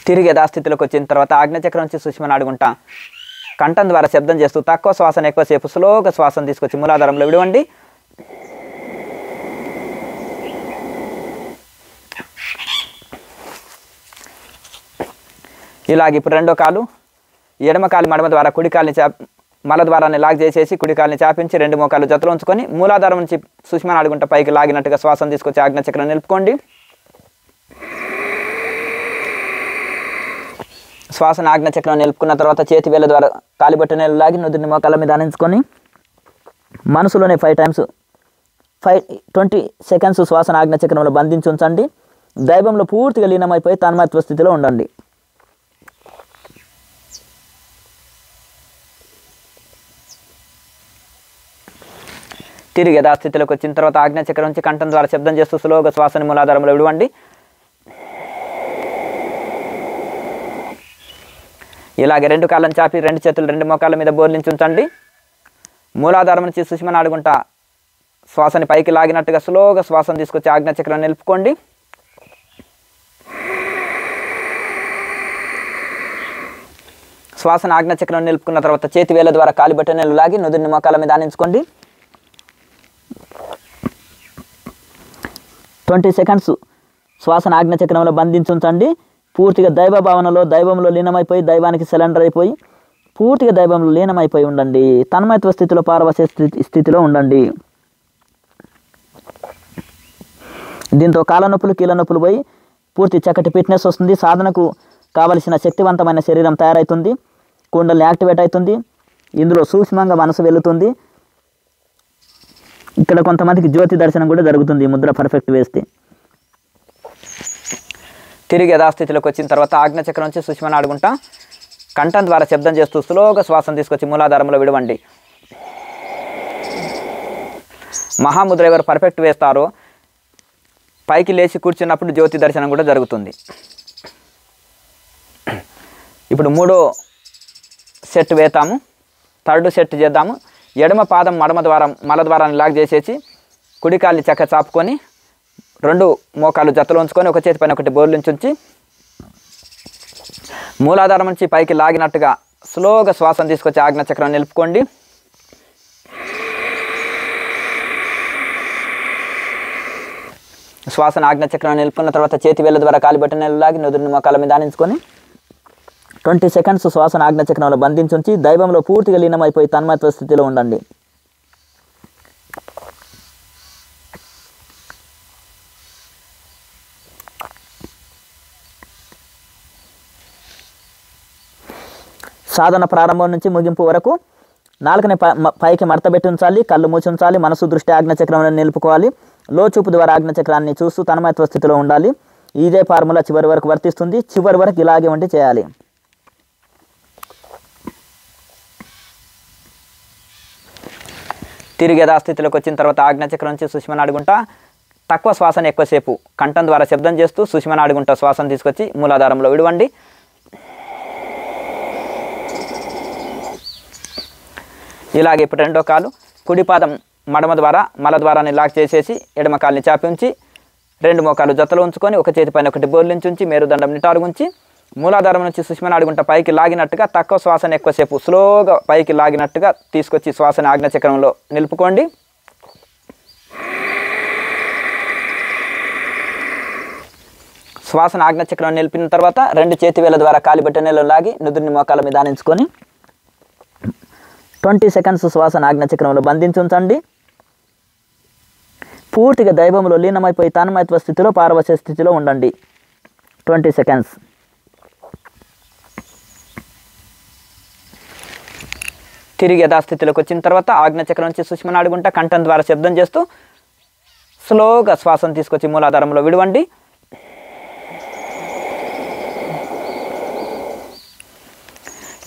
తిరిగి యథాస్థితిలోకి వచ్చిన తర్వాత ఆజ్ఞాచక్రం నుంచి సుషుమ్నా నాడి గుంట కంఠం ద్వారా శబ్దం చేస్తూ తక్కువ శ్వాసను ఎక్కువసేపు స్లోగా శ్వాసను తీసుకొచ్చి మూలాధారంలో విడవండి. ఇలాగ ఇప్పుడు రెండో కాలు ఎడమ కాలు మడమ ద్వారా కుడి కాలిని మల ద్వారాన్ని లాగ్ చేసేసి కుడి కాలిని చాపించి రెండు మోకాళ్ళు జతలో ఉంచుకొని మూలాధారం నుంచి సుషుమ్నా నాడి గుంట పైకి లాగినట్టుగా శ్వాసను తీసుకొచ్చి ఆజ్ఞాచక్రం నిలుపుకోండి. శ్వాసను ఆజ్ఞాచక్రం నిలుపుకున్న తర్వాత చేతి వేళ్ళ ద్వారా కాలి బొటనవేళ్లు లాగి నుదురుని మోకాళ్ళ మీద ఆనించుకొని మనసులోనే 5 టైమ్స్ 20 సెకండ్స్ శ్వాసను ఆజ్ఞాచక్రంలో బంధించి ఉంచండి. దైవంలో పూర్తిగా లీనమైపోయి తన్మయత్వ స్థితిలో ఉండండి. తిరిగి యథాస్థితిలోకి వచ్చిన తర్వాత ఆజ్ఞాచక్రం నుంచి కంఠం ద్వారా శబ్దం చేస్తూ స్లోగా శ్వాసని మూలాధారంలో విడవండి. ఇలాగే రెండు కాళ్ళను చాపి రెండు చేతులు రెండు మోకాళ్ళ మీద బోర్లించి ఉంచండి. మూలాధారం నుంచి సుషుమ్నా నాడి గుంట శ్వాసని పైకి లాగినట్టుగా స్లోగా శ్వాసను తీసుకొచ్చి ఆజ్ఞాచక్రం నిలుపుకోండి. శ్వాసను ఆజ్ఞాచక్రం నిలుపుకున్న తర్వాత చేతి వేళ్ళ ద్వారా కాలి బొటనవేళ్లు లాగి నుదురుని మోకాళ్ళ మీద ఆనించుకోండి. 20 సెకండ్స్ శ్వాసను ఆజ్ఞాచక్రంలో బంధించి ఉంచండి. పూర్తిగా దైవ భావనలో దైవంలో లీనమైపోయి దైవానికి సిలిండర్ అయిపోయి పూర్తిగా దైవంలో లీనమైపోయి ఉండండి. తన్మయత్వ స్థితిలో పారవశ్య స్థితిలో ఉండండి. దీంతో కాళ్ళ నొప్పులు కీళ్ళ నొప్పులు పోయి పూర్తి చక్కటి ఫిట్నెస్ వస్తుంది. సాధనకు కావలసిన శక్తివంతమైన శరీరం తయారవుతుంది. కుండలి యాక్టివేట్ అవుతుంది. ఇందులో సూక్ష్మంగా మనసు వెళుతుంది. ఇక్కడ కొంతమందికి జ్యోతి దర్శనం కూడా జరుగుతుంది ఈ ముద్ర పర్ఫెక్ట్ వేస్తే. తిరిగి యథాస్థితిలోకి వచ్చిన తర్వాత ఆజ్ఞచక్రం నుంచి సుష్మని ఆడుకుంటా కంఠం ద్వారా శబ్దం చేస్తూ స్లోగా శ్వాసను తీసుకొచ్చి మూలాధారంలో విడవండి. మహాముద్ర ఎవరు పర్ఫెక్ట్ వేస్తారో పైకి లేచి కూర్చున్నప్పుడు జ్యోతి దర్శనం కూడా జరుగుతుంది. ఇప్పుడు 3వ సెట్ వేతాము. 3rd సెట్ చేద్దాము. ఎడమ పాదం మలద్వారాన్ని లాక్ చేసేసి కుడికాల్ని చక్క చాపుకొని 2 మోకాలు జతలో ఉంచుకొని ఒక చేతి పైన ఒకటి బోర్లు ఉంచి మూలాధారం నుంచి పైకి లాగినట్టుగా స్లోగా శ్వాసను తీసుకొచ్చి ఆజ్ఞచక్రం నిలుపుకోండి. శ్వాసను ఆజ్ఞచక్రం నిలుపుకున్న తర్వాత చేతి వేళ్ళ ద్వారా కాలి బొటనవేలు లాగి నుదురుని మోకాల మీద ఆనించుకొని 20 సెకండ్స్ శ్వాసను ఆజ్ఞచక్రంలో బంధించి దైవంలో పూర్తిగా లీనమైపోయి తన్మయత్వ స్థితిలో ఉండండి. సాధన ప్రారంభం నుంచి ముగింపు వరకు నాలుకని పైకి మడతబెట్టి ఉంచాలి. కళ్ళు మూసి ఉంచాలి. మనసు దృష్టి ఆజ్ఞచక్రంలో నిలుపుకోవాలి. లోచూపు ద్వారా ఆజ్ఞచక్రాన్ని చూస్తూ తన్మయత్వ స్థితిలో ఉండాలి. ఇదే ఫార్ములా చివరి వరకు వర్తిస్తుంది. చివరి వరకు ఇలాగే ఉండి చేయాలి. తిరిగి యథాస్థితిలోకి వచ్చిన తర్వాత ఆజ్ఞచక్రం నుంచి సుష్మని ఆడుకుంటా తక్కువ శ్వాసను ఎక్కువసేపు కంఠం ద్వారా శబ్దం చేస్తూ సుష్మని ఆడుకుంటా శ్వాసను తీసుకొచ్చి మూలాధారంలో విడవండి. ఇలాగే ఇప్పుడు 2వ కాలు కుడి పాదం మల ద్వారాన్ని లాక్ చేసేసి ఎడమ కాలుని చాపి ఉంచి 2 మోకాలు జతలో ఉంచుకొని ఒక చేతి పైన ఒకటి బోర్లించి మేరుదండం నిటారుగుంచి మూలాధారం నుంచి సుష్మని ఆడుకుంటా పైకి లాగినట్టుగా తక్కువ శ్వాసను ఎక్కువసేపు స్లోగా పైకి లాగినట్టుగా తీసుకొచ్చి శ్వాసను ఆజ్ఞచక్రంలో నిలుపుకోండి. శ్వాసను ఆజ్ఞచక్రం నిలిపిన తర్వాత 2 చేతి వేళ్ళ ద్వారా కాలి బొటనవేలు లాగి నుదురుని మోకాల మీద ఆనించుకొని 20 సెకండ్స్ శ్వాసను ఆజ్ఞచక్రంలో బంధించుంచండి. పూర్తిగా దైవంలో లీనమైపోయి తన్మయత్వ స్థితిలో పారవశ్య స్థితిలో ఉండండి. 20 సెకండ్స్. తిరిగి యథాస్థితిలోకి వచ్చిన తర్వాత ఆజ్ఞచక్రం నుంచి సుష్మని ఆడుకుంటా కంఠం ద్వారా శబ్దం చేస్తూ స్లోగా శ్వాసను తీసుకొచ్చి మూలాధారంలో విడవండి.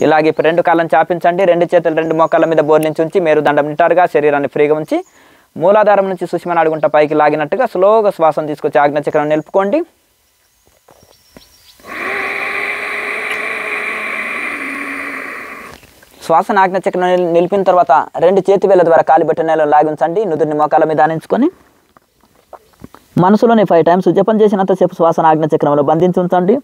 ఇలాగే ఇప్పుడు 2 కాళ్ళను చాపించండి. 2 చేతులు 2 మోకాళ్ళ మీద బోర్లించి ఉంచి మేరుదండం నిటారుగా శరీరాన్ని ఫ్రీగా ఉంచి మూలాధారం నుంచి సుష్మని ఆడుకుంటా పైకి లాగినట్టుగా స్లోగా శ్వాసను తీసుకొచ్చి ఆజ్ఞచక్రం నిలుపుకోండి. శ్వాసను ఆజ్ఞచక్రం నిలిపిన తర్వాత 2 చేతి వేళ్ళ ద్వారా కాలి బొటనవేలు లాగి ఉంచండి. నుదురుని మోకాల మీద ఆనించుకొని మనసులోని 5 టైమ్స్ జపం చేసినంతసేపు శ్వాసను ఆజ్ఞచక్రంలో బంధించి ఉంచండి.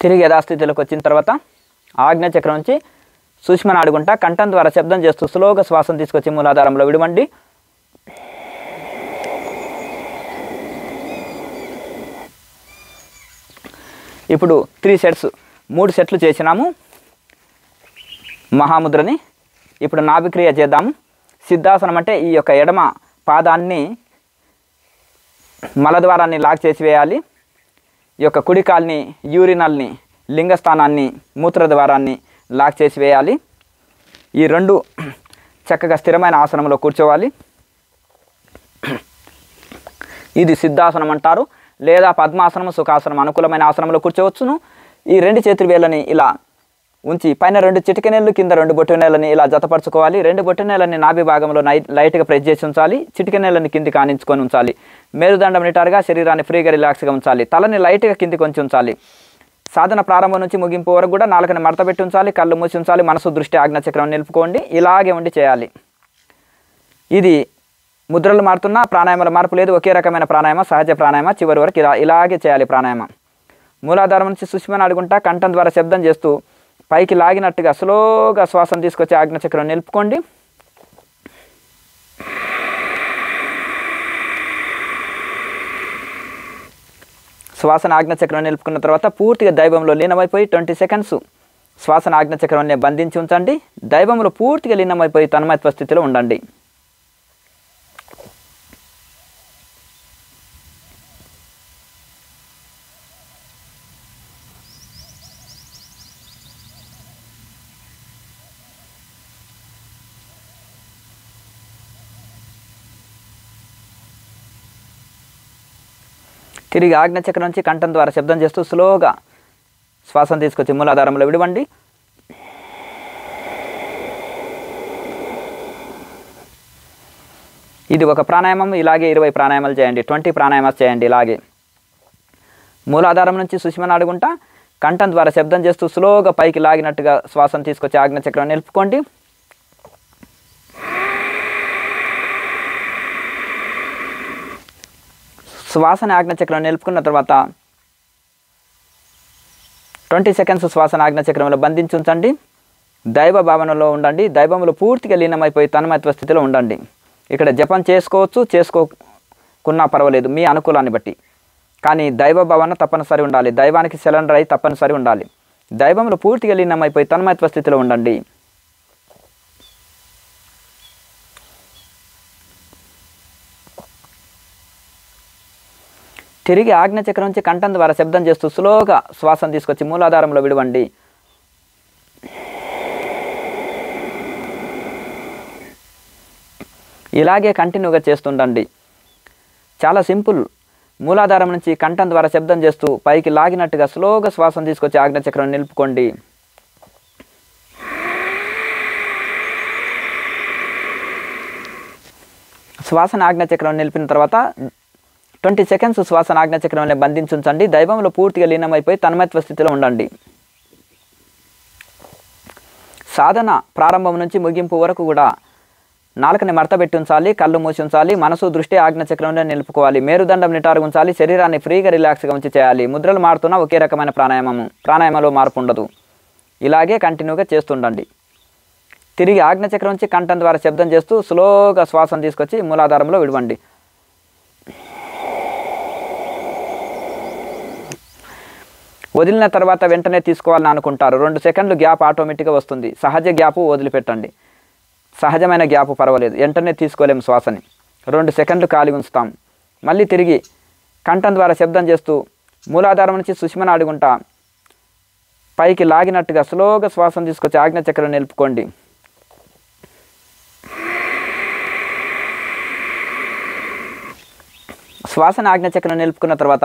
తిరిగి యథాస్థితిలోకి వచ్చిన తర్వాత ఆజ్ఞచక్రం నుంచి సుష్మని ఆడుకుంటా కంఠం ద్వారా శబ్దం చేస్తూ స్లోగా శ్వాసను తీసుకొచ్చి మూలాధారంలో విడవండి. ఇప్పుడు 3 సెట్లు చేసినాము మహాముద్రని. ఇప్పుడు నాభిక్రియ చేద్దాము. సిద్ధాసనం అంటే ఈ యొక్క ఎడమ పాదాన్ని మలద్వారాన్ని లాక్ చేసి వేయాలి. ఈ యొక్క కుడికాల్ని యూరినల్ని లింగస్థానాన్ని మూత్రద్వారాన్ని లాక్ చేసి వేయాలి. ఈ 2 చక్కగా స్థిరమైన ఆసనంలో కూర్చోవాలి. ఇది సిద్ధాసనం అంటారు. లేదా పద్మాసనం, సుఖాసనం అనుకూలమైన ఆసనంలో కూర్చోవచ్చును. ఈ 2 చేతుల వేళ్ళని ఇలా ఉంచి పైన 2 చిటికెనేళ్ళు కింద 2 బొటనవేళ్ళని ఇలా జతపరచుకోవాలి. 2 బొటనవేళ్ళని నాభి భాగంలో లైట్గా ప్రెస్ చేసి ఉంచాలి. చిటికెనేళ్ళని కిందికి ఆనించుకొని ఉంచాలి. మేరుదండం నిటారుగా శరీరాన్ని ఫ్రీగా రిలాక్స్గా ఉంచాలి. తలని లైట్గా కిందికి కొంచెం ఉంచాలి. సాధన ప్రారంభం నుంచి ముగింపు వరకు కూడా నాలుకని మడతపెట్టి ఉంచాలి. కళ్ళు మూసి ఉంచాలి. మనసు దృష్టి ఆజ్ఞచక్రం నిలుపుకోండి. ఇలాగే ఉండి చేయాలి. ఇది ముద్రలు మారుతున్నా ప్రాణాయామాల మార్పు లేదు. ఒకే రకమైన ప్రాణాయామ, సహజ ప్రాణాయామ. చివరి వరకు ఇలాగే చేయాలి ప్రాణాయామం. మూలాధారం నుంచి సుష్మని ఆడుకుంటా కంఠం ద్వారా శబ్దం చేస్తూ పైకి లాగినట్టుగా స్లోగా శ్వాసను తీసుకొచ్చి ఆజ్ఞచక్రం నిలుపుకోండి. శ్వాసను ఆజ్ఞచక్రం నిలుపుకున్న తర్వాత పూర్తిగా దైవంలో లీనమైపోయి 20 సెకండ్స్ శ్వాసను ఆజ్ఞచక్రాన్ని బంధించి ఉంచండి. దైవంలో పూర్తిగా లీనమైపోయి తన్మయత్వ స్థితిలో ఉండండి. తిరిగి ఆజ్ఞచక్రం నుంచి కంఠం ద్వారా శబ్దం చేస్తూ స్లోగా శ్వాసను తీసుకొచ్చి మూలాధారంలో విడవండి. ఇది ఒక ప్రాణాయామం. ఇలాగే 20 ప్రాణాయామాలు చేయండి. 20 ప్రాణాయామాలు చేయండి. ఇలాగే మూలాధారం నుంచి సుషుమ్నా నాడుగుంట కంఠం ద్వారా శబ్దం చేస్తూ స్లోగా పైకి లాగినట్టుగా శ్వాసను తీసుకొచ్చి ఆజ్ఞచక్రం నిలుపుకోండి. శ్వాసని ఆజ్ఞచక్రం నిలుపుకున్న తర్వాత 20 సెకండ్స్ శ్వాసను ఆజ్ఞచక్రంలో బంధించి ఉంచండి. దైవ భావనలో ఉండండి. దైవంలో పూర్తిగా లీనమైపోయి తన్మయత్వ స్థితిలో ఉండండి. ఇక్కడ జపం చేసుకోవచ్చు, చేసుకోకున్నా పర్వాలేదు మీ అనుకూలాన్ని బట్టి. కానీ దైవ భావన తప్పనిసరి ఉండాలి. దైవానికి సిలిండర్ అయి తప్పనిసరి ఉండాలి. దైవంలో పూర్తిగా లీనమైపోయి తన్మయత్వ స్థితిలో ఉండండి. తిరిగి ఆజ్ఞచక్రం నుంచి కంఠం ద్వారా శబ్దం చేస్తూ స్లోగా శ్వాసను తీసుకొచ్చి మూలాధారంలో విడవండి. ఇలాగే కంటిన్యూగా చేస్తుండండి. చాలా సింపుల్. మూలాధారం నుంచి కంఠం ద్వారా శబ్దం చేస్తూ పైకి లాగినట్టుగా స్లోగా శ్వాసను తీసుకొచ్చి ఆజ్ఞచక్రం నిలుపుకోండి. శ్వాసను ఆజ్ఞచక్రం నిలిపిన తర్వాత 20 సెకండ్స్ శ్వాసను ఆజ్ఞచక్రంలో బంధించుంచండి. దైవంలో పూర్తిగా లీనమైపోయి తన్మయత్వ స్థితిలో ఉండండి. సాధన ప్రారంభం నుంచి ముగింపు వరకు కూడా నాలుకని మడతబెట్టి ఉంచాలి, కళ్ళు మూసి ఉంచాలి, మనసు దృష్టి ఆజ్ఞచక్రంలో నిలుపుకోవాలి, మేరుదండం నిటారుగా ఉంచాలి, శరీరాన్ని ఫ్రీగా రిలాక్స్గా ఉంచి చేయాలి. ముద్రలు మారుతున్నా ఒకే రకమైన ప్రాణాయామంలో మార్పు ఉండదు. ఇలాగే కంటిన్యూగా చేస్తుండండి. తిరిగి ఆజ్ఞచక్రం నుంచి కంఠం ద్వారా శబ్దం చేస్తూ స్లోగా శ్వాసను తీసుకొచ్చి మూలాధారంలో విడవండి. వదిలిన తర్వాత వెంటనే తీసుకోవాలని అనుకుంటారు. 2 సెకండ్లు గ్యాప్ ఆటోమేటిక్గా వస్తుంది. సహజ గ్యాప్ వదిలిపెట్టండి. సహజమైన గ్యాప్ పర్వాలేదు. వెంటనే తీసుకోలేము శ్వాసని. 2 సెకండ్లు ఖాళీ ఉంచుతాం. మళ్ళీ తిరిగి కంఠం ద్వారా శబ్దం చేస్తూ మూలాధారం నుంచి సుషుమ్నా నాడుగుంట పైకి లాగినట్టుగా స్లోగా శ్వాసను తీసుకొచ్చి ఆజ్ఞచక్రం నిలుపుకోండి. శ్వాసను ఆజ్ఞచక్రం నిలుపుకున్న తర్వాత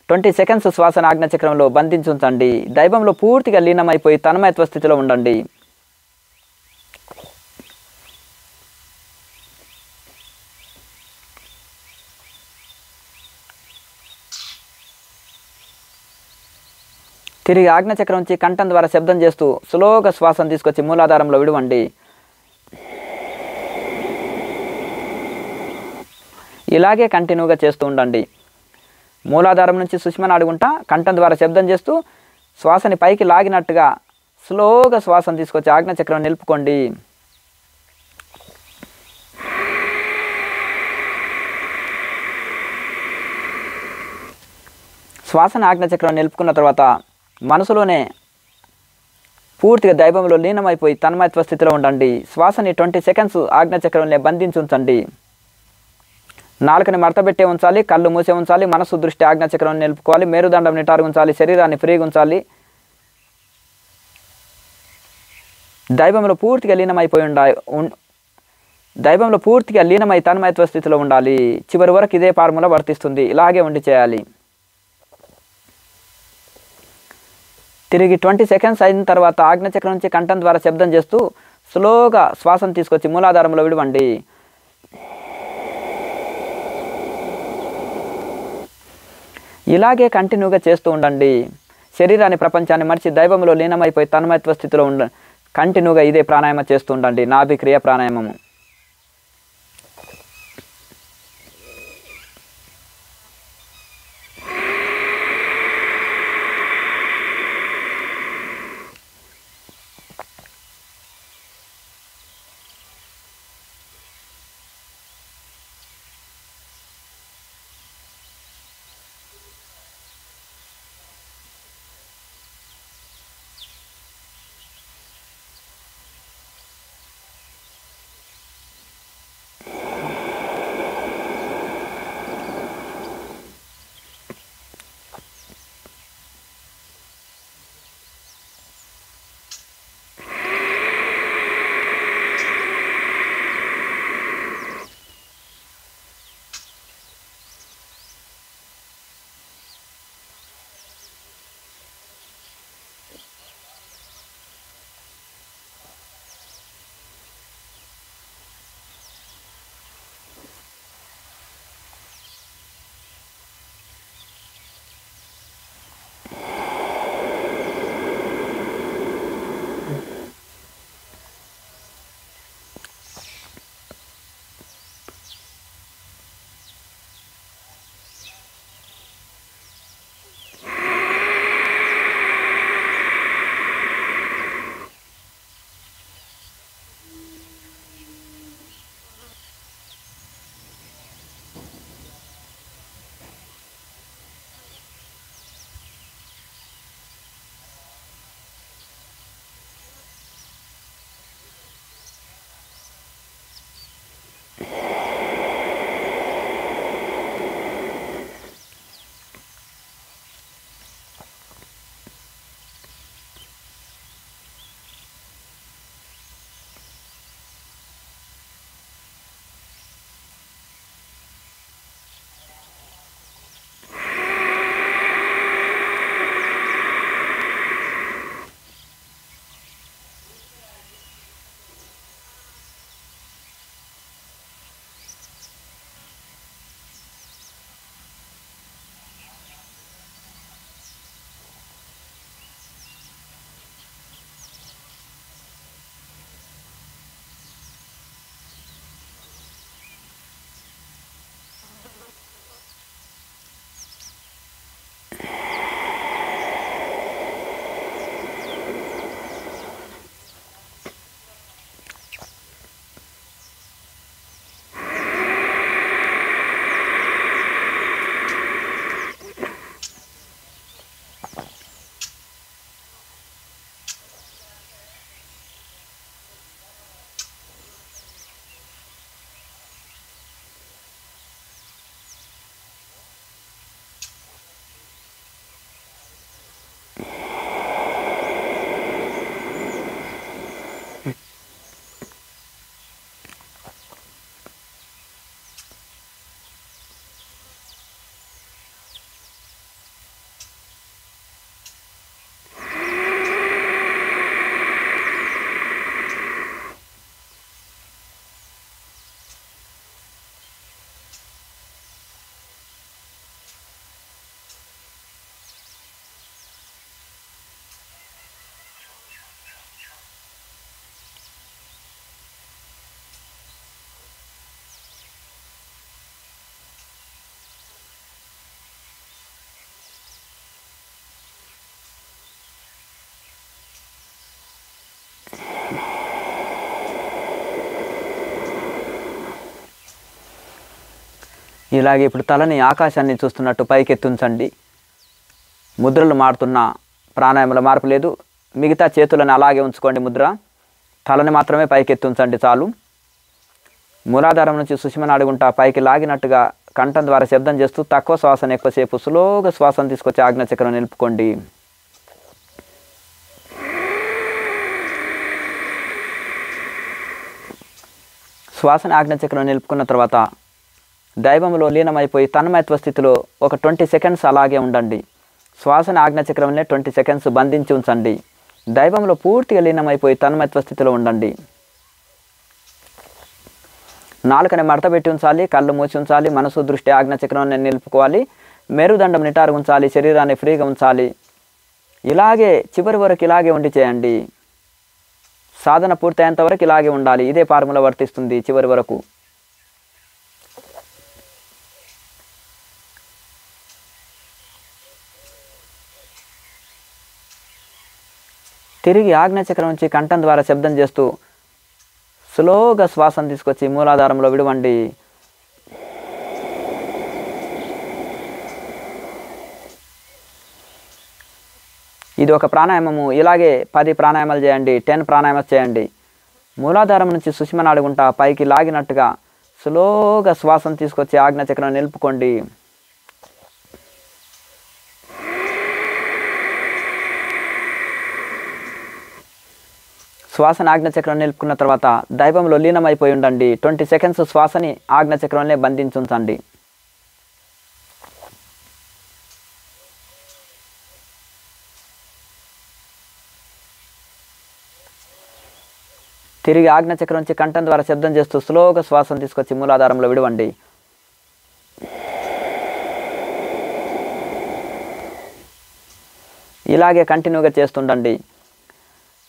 20 సెకండ్స్ శ్వాసను ఆజ్ఞచక్రంలో బంధించుంచండి. దైవంలో పూర్తిగా లీనమైపోయి తన్మయత్వ స్థితిలో ఉండండి. తిరిగి ఆజ్ఞచక్రం నుంచి కంఠం ద్వారా శబ్దం చేస్తూ స్లోగా శ్వాసను తీసుకొచ్చి మూలాధారంలో విడవండి. ఇలాగే కంటిన్యూగా చేస్తూ ఉండండి. మూలాధారం నుంచి సుషుమ్నా నాడుగుంట కంఠం ద్వారా శబ్దం చేస్తూ శ్వాసని పైకి లాగినట్టుగా స్లోగా శ్వాసను తీసుకొచ్చి ఆజ్ఞచక్రం నిలుపుకోండి. శ్వాసను ఆజ్ఞచక్రం నిలుపుకున్న తర్వాత మనసులోనే పూర్తిగా దైవంలో లీనమైపోయి తన్మయత్వ స్థితిలో ఉండండి. శ్వాసని 20 సెకండ్స్ ఆజ్ఞచక్రంలో బంధించి ఉంచండి. నాలుకని మడతబెట్టే ఉంచాలి, కళ్ళు మూసే ఉంచాలి, మనసు దృష్టి ఆజ్ఞచక్రం నిలుపుకోవాలి, మేరుదండం నిటారుగా ఉంచాలి, శరీరాన్ని ఫ్రీగా ఉంచాలి. దైవంలో పూర్తిగా లీనమై తన్మయత్వ స్థితిలో ఉండాలి. చివరి వరకు ఇదే ఫార్ములా వర్తిస్తుంది. ఇలాగే ఉండి చేయాలి. తిరిగి 20 సెకండ్స్ అయిన తర్వాత ఆజ్ఞచక్రం నుంచి కంఠం ద్వారా శబ్దం చేస్తూ స్లోగా శ్వాసను తీసుకొచ్చి మూలాధారంలో విడవండి. ఇలాగే కంటిన్యూగా చేస్తూ ఉండండి. శరీరాన్ని ప్రపంచాన్ని మర్చి దైవంలో లీనమైపోయి తన్మయత్వ స్థితిలో కంటిన్యూగా ఇదే ప్రాణాయామం చేస్తూ ఉండండి. నాభిక్రియ ప్రాణాయామము. ఇలాగే ఇప్పుడు తలని ఆకాశాన్ని చూస్తున్నట్టు పైకెత్తుంచండి. ముద్రలు మారుతున్న ప్రాణాయామల మార్పు లేదు. మిగతా చేతులను అలాగే ఉంచుకోండి. ముద్ర తలని మాత్రమే పైకెత్తుంచండి చాలు. మూలాధారం నుంచి సుషుమ్నా గుంట పైకి లాగినట్టుగా కంఠం ద్వారా శబ్దం చేస్తూ తక్కువ శ్వాసను ఎక్కువసేపు స్లోగా శ్వాసను తీసుకొచ్చి ఆజ్ఞచక్రం నిలుపుకోండి. శ్వాసను ఆజ్ఞచక్రం నిలుపుకున్న తర్వాత దైవంలో లీనమైపోయి తన్మయత్వ స్థితిలో ఒక 20 సెకండ్స్ అలాగే ఉండండి. శ్వాసను ఆజ్ఞచక్రంలో 20 సెకండ్స్ బంధించి ఉంచండి. దైవంలో పూర్తిగా లీనమైపోయి తన్మయత్వ స్థితిలో ఉండండి. నాలుకని మడతపెట్టి ఉంచాలి. కళ్ళు మూసి ఉంచాలి. మనసు దృష్టి ఆజ్ఞచక్రాన్ని నిలుపుకోవాలి. మేరుదండం నిటారు ఉంచాలి. శరీరాన్ని ఫ్రీగా ఉంచాలి. ఇలాగే చివరి వరకు ఇలాగే ఉండి చేయండి. సాధన పూర్తయ్యేంత వరకు ఇలాగే ఉండాలి. ఇదే ఫార్ములా వర్తిస్తుంది చివరి వరకు. తిరిగి ఆజ్ఞచక్రం నుంచి కంఠం ద్వారా శబ్దం చేస్తూ స్లోగా శ్వాసను తీసుకొచ్చి మూలాధారంలో విడవండి. ఇది ఒక ప్రాణాయామము. ఇలాగే 10 ప్రాణాయామాలు చేయండి. 10 ప్రాణాయామాలు చేయండి. మూలాధారం నుంచి సుషుమ్నా గుంట పైకి లాగినట్టుగా స్లోగా శ్వాసను తీసుకొచ్చి ఆజ్ఞచక్రం నిలుపుకోండి. శ్వాసను ఆజ్ఞచక్రం నిలుపుకున్న తర్వాత దైవంలో లీనమైపోయి ఉండండి. 20 సెకండ్స్ శ్వాసని ఆజ్ఞచక్రంలో బంధించుంచండి. తిరిగి ఆజ్ఞచక్రం నుంచి కంఠం ద్వారా శబ్దం చేస్తూ స్లోగా శ్వాసను తీసుకొచ్చి మూలాధారంలో విడవండి. ఇలాగే కంటిన్యూగా చేస్తుండండి.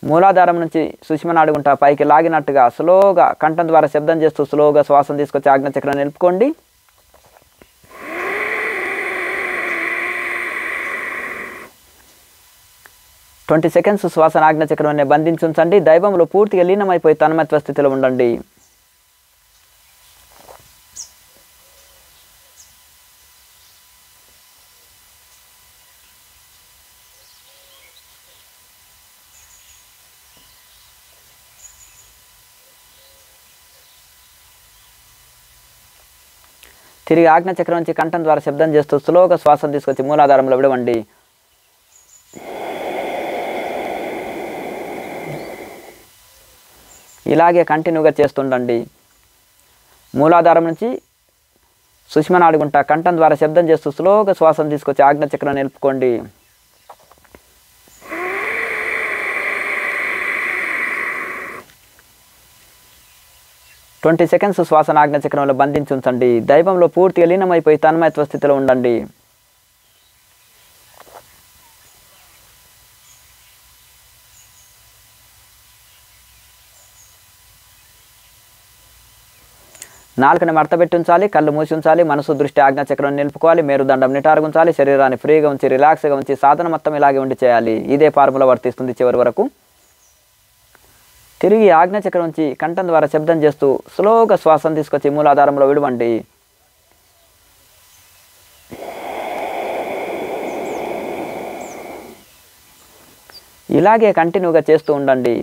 మూలాధారం నుంచి సుషుమ్నా గుంట పైకి లాగినట్టుగా స్లోగా కంఠం ద్వారా శబ్దం చేస్తూ స్లోగా శ్వాసను తీసుకొచ్చి ఆజ్ఞచక్రం నిలుపుకోండి. ట్వంటీ సెకండ్స్ శ్వాసను ఆజ్ఞచక్రాన్ని బంధించుంచండి. దైవంలో పూర్తిగా లీనమైపోయి తన్మయత్వ స్థితిలో ఉండండి. తిరిగి ఆజ్ఞచక్రం నుంచి కంఠం ద్వారా శబ్దం చేస్తూ స్లోగా శ్వాసను తీసుకొచ్చి మూలాధారంలో విడవండి. ఇలాగే కంటిన్యూగా చేస్తుండండి. మూలాధారం నుంచి సుషుమ్నా గుంట కంఠం ద్వారా శబ్దం చేస్తూ స్లోగా శ్వాసను తీసుకొచ్చి ఆజ్ఞచక్రం నిలుపుకోండి. ట్వంటీ సెకండ్స్ శ్వాసను ఆజ్ఞచక్రంలో బంధించుంచండి. దైవంలో పూర్తిగా లీనమైపోయి తన్మయత్వ స్థితిలో ఉండండి. నాలుకని మడతపెట్టి ఉంచాలి. కళ్ళు మూసి ఉంచాలి. మనసు దృష్టి ఆజ్ఞచక్రం నిలుపుకోవాలి. మేరుదండం నిటారుగా ఉంచాలి. శరీరాన్ని ఫ్రీగా ఉంచి రిలాక్స్గా ఉంచి సాధన మొత్తం ఇలాగే ఉండి చేయాలి. ఇదే ఫార్ములా వర్తిస్తుంది చివరి వరకు. తిరిగి ఆజ్ఞచక్రం నుంచి కంఠం ద్వారా శబ్దం చేస్తూ స్లోగా శ్వాసను తీసుకొచ్చి మూలాధారంలో విడవండి. ఇలాగే కంటిన్యూగా చేస్తూ ఉండండి.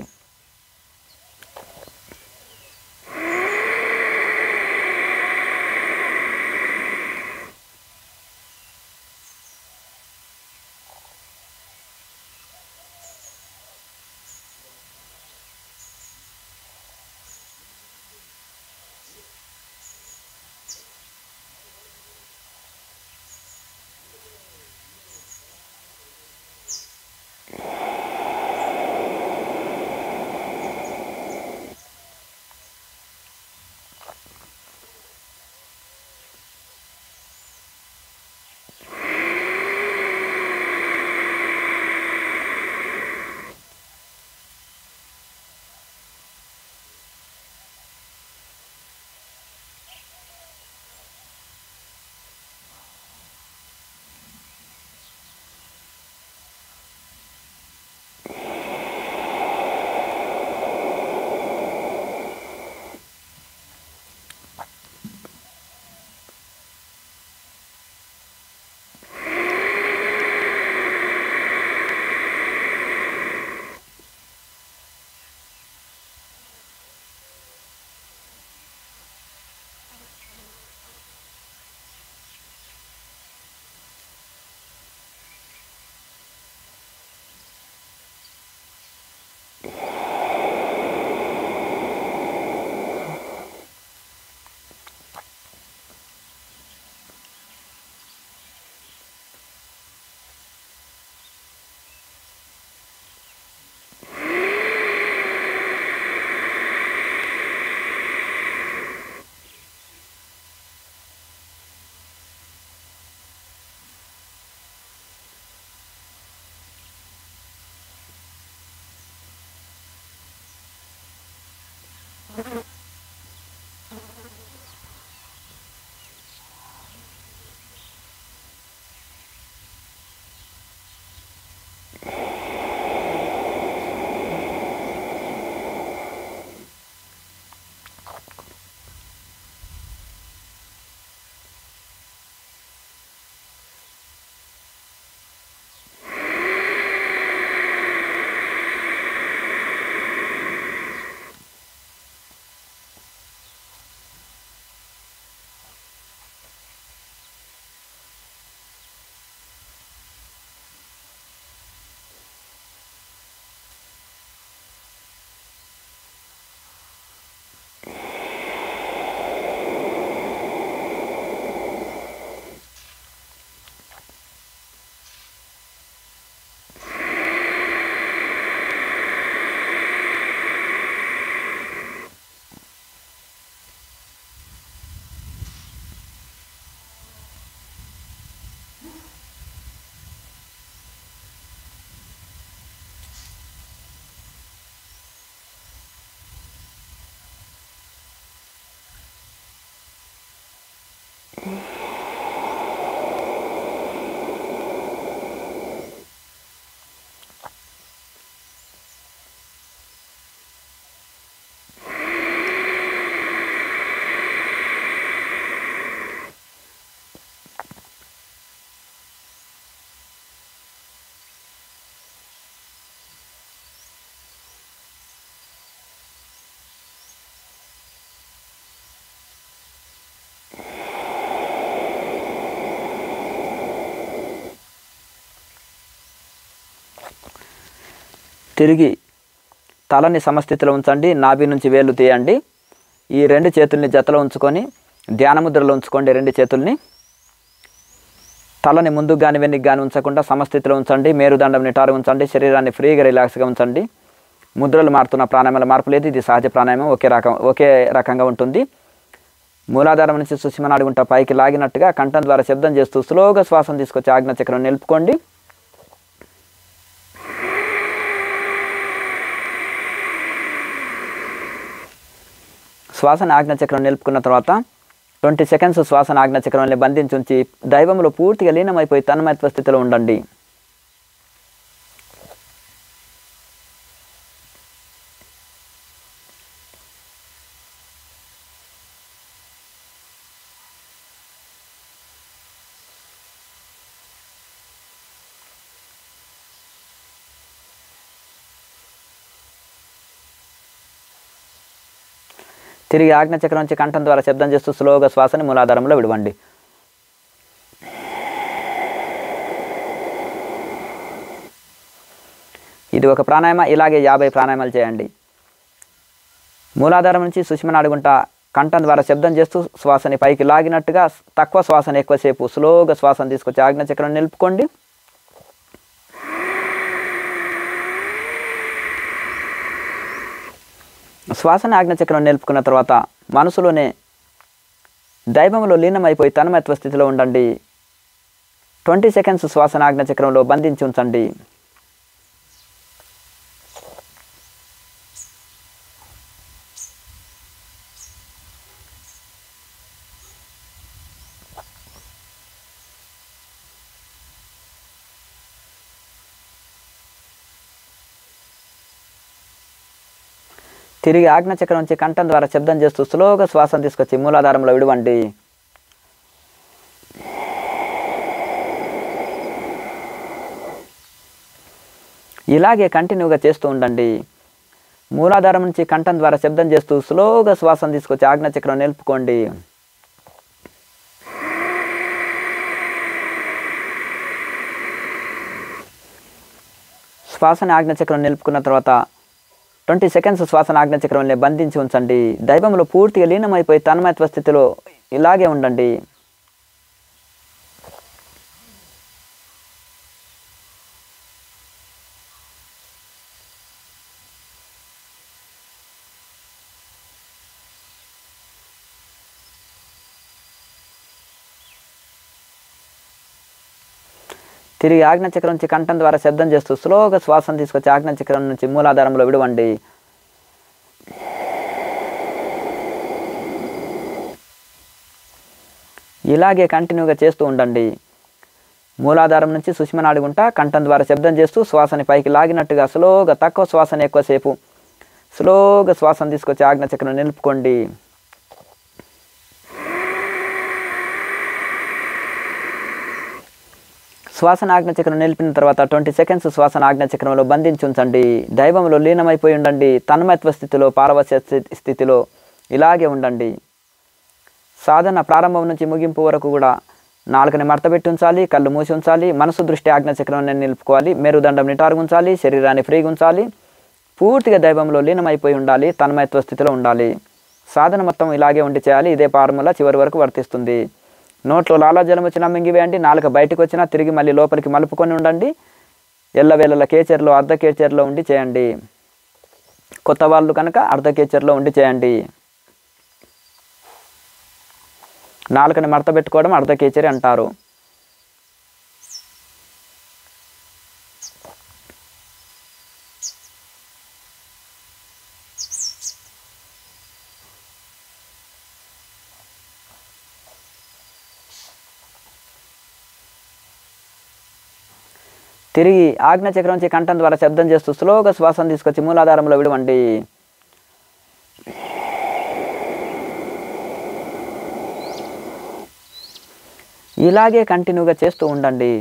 తిరిగి తలని సమస్థితిలో ఉంచండి. నాభి నుంచి వేళ్ళు తీయండి. ఈ రెండు చేతుల్ని జతలో ఉంచుకొని ధ్యానముద్రలో ఉంచుకోండి. రెండు చేతుల్ని తలని ముందుకు కానీ వెనక్కి కానీ ఉంచకుండా సమస్థితిలో ఉంచండి. మేరుదండం నిటారు ఉంచండి. శరీరాన్ని ఫ్రీగా రిలాక్స్గా ఉంచండి. ముద్రలు మారుతున్న ప్రాణాయామాల మార్పు లేదు. ఇది సహజ ప్రాణాయామం. ఒకే రకంగా ఉంటుంది. మూలాధారం నుంచి సుషుమ్నాడి గుంట పైకి లాగినట్టుగా కంఠం ద్వారా శబ్దం చేస్తూ స్లోగా శ్వాసను తీసుకొచ్చి ఆజ్ఞాచక్రం నిలుపుకోండి. శ్వాసను ఆజ్ఞాచక్రం నిలుపుకున్న తర్వాత 20 సెకండ్స్ శ్వాసను ఆజ్ఞాచక్రంలో బంధించి ఉంచి దైవంలో పూర్తిగా లీనమైపోయి తన్మయత్వ స్థితిలో ఉండండి. తిరిగి ఆజ్ఞాచక్రం నుంచి కంఠం ద్వారా శబ్దం చేస్తూ స్లోగా శ్వాసని మూలాధారంలో విడవండి. ఇది ఒక ప్రాణాయామ. ఇలాగే 50 ప్రాణాయామాలు చేయండి. మూలాధారం నుంచి సుషుమ్నాడి గుంట కంఠం ద్వారా శబ్దం చేస్తూ శ్వాసని పైకి లాగినట్టుగా తక్కువ శ్వాసని ఎక్కువసేపు స్లోగా శ్వాసను తీసుకొచ్చి ఆజ్ఞాచక్రం నిలుపుకోండి. శ్వాసని ఆజ్ఞాచక్రం నిలుపుకున్న తర్వాత మనసులోనే దైవంలో లీనమైపోయి తన్మయత్వ స్థితిలో ఉండండి. 20 సెకండ్స్ శ్వాసను ఆజ్ఞాచక్రంలో బంధించి ఉంచండి. తిరిగి ఆజ్ఞాచక్రం నుంచి కంఠం ద్వారా శబ్దం చేస్తూ స్లోగా శ్వాసను తీసుకొచ్చి మూలాధారంలో విడవండి. ఇలాగే కంటిన్యూగా చేస్తూ ఉండండి. మూలాధారం నుంచి కంఠం ద్వారా శబ్దం చేస్తూ స్లోగా శ్వాసను తీసుకొచ్చి ఆజ్ఞాచక్రం నిలుపుకోండి. శ్వాసని ఆజ్ఞాచక్రం నిలుపుకున్న తర్వాత 20 సెకండ్స్ శ్వాసను ఆజ్ఞాచక్రంలో బంధించి ఉంచండి. దైవంలో పూర్తిగా లీనమైపోయి తన్మయత్వ స్థితిలో ఇలాగే ఉండండి. తిరిగి ఆజ్ఞాచక్రం నుంచి కంఠం ద్వారా శబ్దం చేస్తూ స్లోగా శ్వాసను తీసుకొచ్చి ఆజ్ఞాచక్రం నుంచి మూలాధారంలో విడవండి. ఇలాగే కంటిన్యూగా చేస్తూ ఉండండి. మూలాధారం నుంచి సుషుమ్నాడి గుంట కంఠం ద్వారా శబ్దం చేస్తూ శ్వాసని పైకి లాగినట్టుగా స్లోగా, తక్కువ శ్వాసని ఎక్కువసేపు స్లోగా శ్వాసను తీసుకొచ్చి ఆజ్ఞాచక్రం నిలుపుకోండి. శ్వాసన ఆజ్ఞాచక్రం నిలిపిన తర్వాత 20 సెకండ్స్ శ్వాసన ఆజ్ఞాచక్రంలో బంధించి ఉంచండి. దైవంలో లీనమైపోయి ఉండండి. తన్మయత్వ స్థితిలో, పారవశ్య స్థితిలో ఇలాగే ఉండండి. సాధన ప్రారంభం నుంచి ముగింపు వరకు కూడా నాలుకని మడతపెట్టి ఉంచాలి, కళ్ళు మూసి ఉంచాలి, మనసు దృష్టి ఆజ్ఞాచక్రాన్ని నిలుపుకోవాలి, మేరుదండం నిటారుగా ఉంచాలి, శరీరాన్ని ఫ్రీగా ఉంచాలి, పూర్తిగా దైవంలో లీనమైపోయి ఉండాలి, తన్మయత్వ స్థితిలో ఉండాలి. సాధన మొత్తం ఇలాగే ఉండి చేయాలి. ఇదే ఫార్ములా చివరి వరకు వర్తిస్తుంది. నోట్లో లాలాజలం వచ్చినా మింగివేయండి. నాలుక బయటకు వచ్చినా తిరిగి మళ్ళీ లోపలికి మలుపుకొని ఉండండి. ఎల్లవేళల కేచర్లో, అర్ధ కేచర్లో ఉండి చేయండి. కొత్త వాళ్ళు కనుక అర్ధ కేచర్లో ఉండి చేయండి. నాలుకని మడత పెట్టుకోవడం అర్ధ కేచరి అంటారు. తిరిగి ఆజ్ఞాచక్రం నుంచి కంఠం ద్వారా శబ్దం చేస్తూ స్లోగా శ్వాసను తీసుకొచ్చి మూలాధారంలో విడవండి. ఇలాగే కంటిన్యూగా చేస్తూ ఉండండి.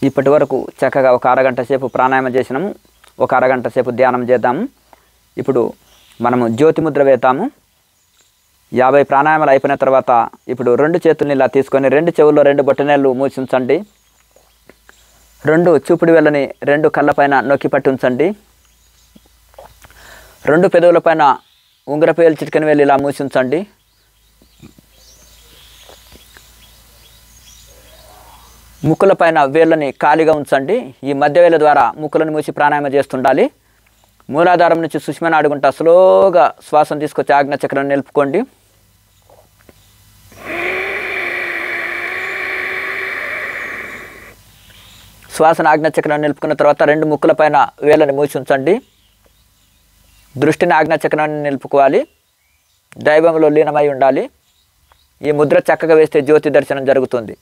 ఇప్పటి వరకు చక్కగా ఒక అరగంట సేపు ప్రాణాయామం చేసినాము, ఒక అరగంట సేపు ధ్యానం చేద్దాము. ఇప్పుడు మనము జ్యోతి ముద్ర వేద్దాము. 50 ప్రాణాయామాలు అయిపోయిన తర్వాత ఇప్పుడు 2 చేతుల్ని ఇలా తీసుకొని 2 చెవుల్లో 2 బొట్టనేళ్ళు మూసి ఉంచండి. 2 చూపుడు వేళ్ళని 2 కళ్ళపైన నొక్కి పట్టి ఉంచండి. 2 పెదవుల పైన ఉంగరపు వేలు చిటికెన వేలు ఇలా మూసి ఉంచండి. ముక్కుల పైన వేళ్ళని ఖాళీగా ఉంచండి. ఈ మధ్య వేళ్ళ ద్వారా ముక్కులను మూసి ప్రాణాయామం చేస్తుండాలి. మూలాధారం నుంచి సుష్మని అడుగుంటా స్లోగా శ్వాసను తీసుకొచ్చి ఆజ్ఞాచక్రం నిలుపుకోండి. శ్వాసను ఆజ్ఞాచక్రం నిలుపుకున్న తర్వాత 2 ముక్కుల పైన వేళ్ళని మూసి ఉంచండి. దృష్టిని ఆజ్ఞాచక్రాన్ని నిలుపుకోవాలి. దైవంలో లీనమై ఉండాలి. ఈ ముద్ర చక్కగా వేస్తే జ్యోతి దర్శనం జరుగుతుంది.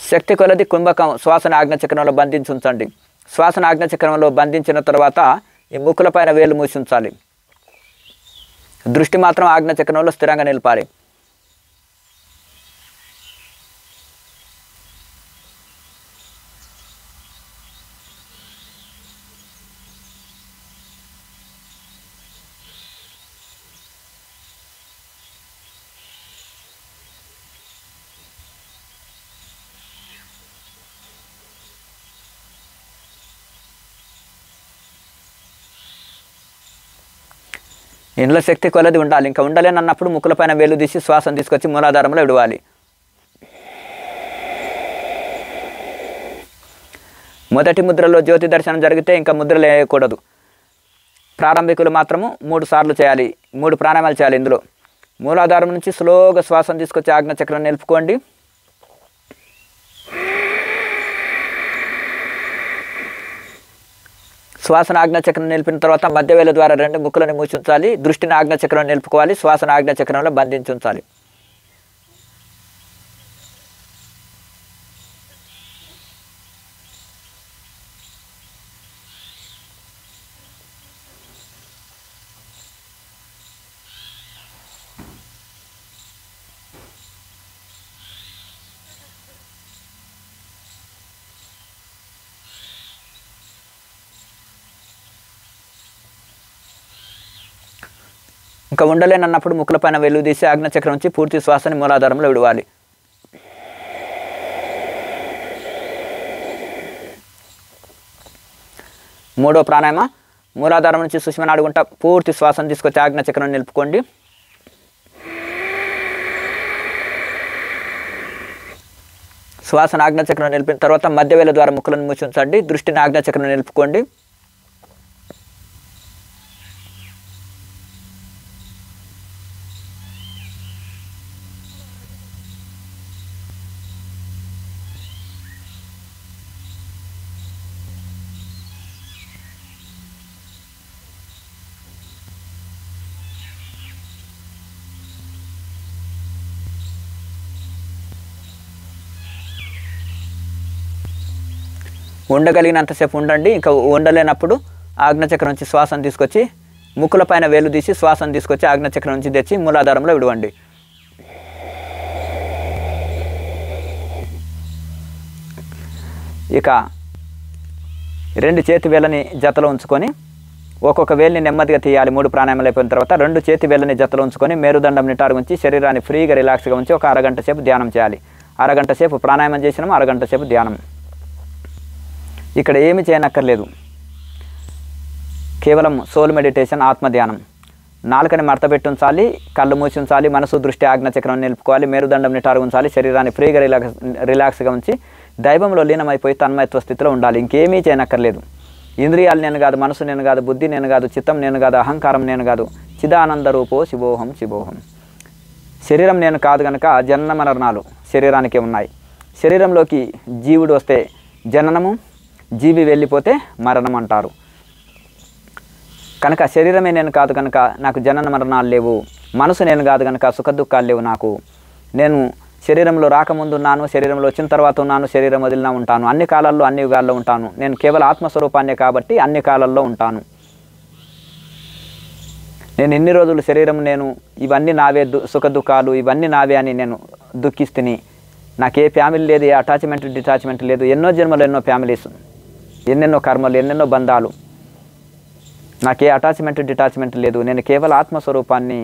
శక్తి కొలది కుంభకం శ్వాసను ఆజ్ఞాచక్రంలో బంధించి ఉంచండి. శ్వాసను ఆజ్ఞాచక్రంలో బంధించిన తర్వాత ఈ ముక్కుల పైన వేలు మూసి ఉంచాలి. దృష్టి మాత్రం ఆజ్ఞాచక్రంలో స్థిరంగా నిలపాలి. ఇందులో శక్తి కొలది ఉండాలి. ఇంకా ఉండలేనన్నప్పుడు ముక్కులపైన వేలు తీసి శ్వాసను తీసుకొచ్చి మూలాధారంలో విడవాలి. మొదటి ముద్రలో జ్యోతి దర్శనం జరిగితే ఇంకా ముద్రలు వేయకూడదు. ప్రారంభికులు మాత్రము 3 సార్లు చేయాలి. 3 ప్రాణాయామాలు చేయాలి. ఇందులో మూలాధారం నుంచి స్లోగా శ్వాసను తీసుకొచ్చి ఆజ్ఞాచక్రం నిలుపుకోండి. శ్వాసన ఆజ్ఞాచక్రం నిలిపిన తర్వాత మధ్య వేల ద్వారా 2 ముక్కులను మూసి ఉంచాలి. దృష్టిని ఆజ్ఞాచక్రం నిలుపుకోవాలి. శ్వాసన ఆజ్ఞాచక్రంలో బంధించి ఉంచాలి. ఇంకా ఉండలేనన్నప్పుడు ముక్కుల పైన వెలుగు తీసి ఆజ్ఞాచక్రం నుంచి పూర్తి శ్వాసని మూలాధారంలో విడవాలి. మూడో ప్రాణాయామ మూలాధారం నుంచి సుష్మని అడుగుంటా పూర్తి శ్వాసను తీసుకొచ్చి ఆజ్ఞాచక్రం నిలుపుకోండి. శ్వాసను ఆజ్ఞాచక్రం నిలిపిన తర్వాత మధ్య వేల ద్వారా ముక్కులను మూసి ఉంచండి. దృష్టిని ఆజ్ఞాచక్రం నిలుపుకోండి. ఉండగలిగినంతసేపు ఉండండి. ఇంకా ఉండలేనప్పుడు ఆజ్ఞాచక్రం నుంచి శ్వాసను తీసుకొచ్చి ముక్కుల పైన వేలు తీసి శ్వాసను తీసుకొచ్చి ఆజ్ఞాచక్రం నుంచి తెచ్చి మూలాధారంలో విడవండి. ఇక 2 చేతి వేళ్ళని జతలో ఉంచుకొని ఒక్కొక్క వేలిని నెమ్మదిగా తీయాలి. 3 ప్రాణాయామాలు అయిపోయిన తర్వాత 2 చేతి వేళ్ళని జతలో ఉంచుకొని మేరుదండం నిటారుగా ఉంచి శరీరాన్ని ఫ్రీగా రిలాక్స్గా ఉంచి ఒక అరగంట సేపు ధ్యానం చేయాలి. అరగంట సేపు ప్రాణాయామం చేసినాము, అరగంట సేపు ధ్యానం. ఇక్కడ ఏమి చేయనక్కర్లేదు. కేవలం సోల్ మెడిటేషన్, ఆత్మధ్యానం. నాలుకని మడతపెట్టి ఉంచాలి, కళ్ళు మూసి ఉంచాలి, మనసు దృష్టి ఆజ్ఞాచక్రం నిలుపుకోవాలి, మేరుదండం నిటారుగా ఉంచాలి, శరీరాన్ని ఫ్రీగా రిలాక్స్గా ఉంచి దైవంలో లీనమైపోయి తన్మయత్వ స్థితిలో ఉండాలి. ఇంకేమీ చేయనక్కర్లేదు. ఇంద్రియాలు నేను కాదు, మనసు నేను కాదు, బుద్ధి నేను కాదు, చిత్తం నేను కాదు, అహంకారం నేను కాదు, చిదానంద రూపో శివోహం శివోహం. శరీరం నేను కాదు కనుక జనన మరణాలు శరీరానికే ఉన్నాయి. శరీరంలోకి జీవుడు వస్తే జననము, జీవి వెళ్ళిపోతే మరణం అంటారు. కనుక శరీరమే నేను కాదు కనుక నాకు జనన మరణాలు లేవు. మనసు నేను కాదు కనుక సుఖ దుఃఖాలు లేవు నాకు. నేను శరీరంలో రాకముందు ఉన్నాను, శరీరంలో వచ్చిన తర్వాత ఉన్నాను, శరీరం వదిలినా ఉంటాను. అన్ని కాలాల్లో అన్ని యుగాల్లో ఉంటాను. నేను కేవలం ఆత్మస్వరూపాన్నే కాబట్టి అన్ని కాలాల్లో ఉంటాను. నేను ఎన్ని రోజులు శరీరం నేను, ఇవన్నీ నావే, సుఖ దుఃఖాలు ఇవన్నీ నావే అని నేను దుఃఖిస్తుని. నాకు ఏ ఫ్యామిలీ లేదు, ఏ అటాచ్మెంట్ డిటాచ్మెంట్ లేదు. ఎన్నో జన్మలు, ఎన్నో ఫ్యామిలీస్, ఎన్నెన్నో కర్మలు, ఎన్నెన్నో బంధాలు. నాకే అటాచ్మెంట్ డిటాచ్మెంట్ లేదు. నేను కేవలం ఆత్మస్వరూపాన్ని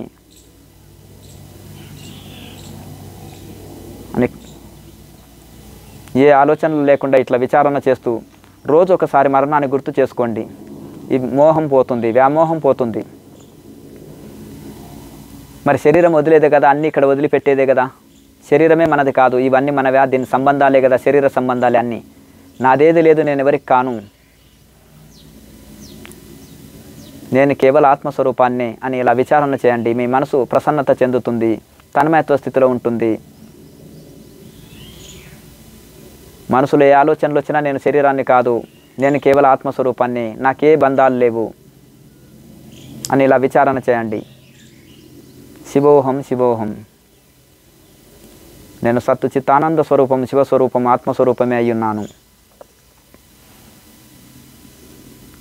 అని ఏ ఆలోచనలు లేకుండా ఇట్లా విచారణ చేస్తూ రోజు ఒకసారి మరణాన్ని గుర్తు చేసుకోండి. ఈ మోహం పోతుంది, వ్యామోహం పోతుంది. మరి శరీరం వదిలేదే కదా, అన్నీ ఇక్కడ వదిలిపెట్టేదే కదా. శరీరమే మనది కాదు, ఇవన్నీ మనవే, దీని సంబంధాలే కదా, శరీర సంబంధాలే అన్నీ. నాదేది లేదు, నేను ఎవరికి కాను, నేను కేవలం ఆత్మస్వరూపాన్ని అని ఇలా విచారణ చేయండి. మీ మనసు ప్రసన్నత చెందుతుంది, తన్మయత్వ స్థితిలో ఉంటుంది. మనసులో ఏ ఆలోచనలు వచ్చినా నేను శరీరాన్ని కాదు, నేను కేవలం ఆత్మస్వరూపాన్ని, నాకే బంధాలు లేవు అని ఇలా విచారణ చేయండి. శివోహం శివోహం, నేను సత్తు చిత్తానంద స్వరూపం, శివస్వరూపం, ఆత్మస్వరూపమే అయ్యున్నాను.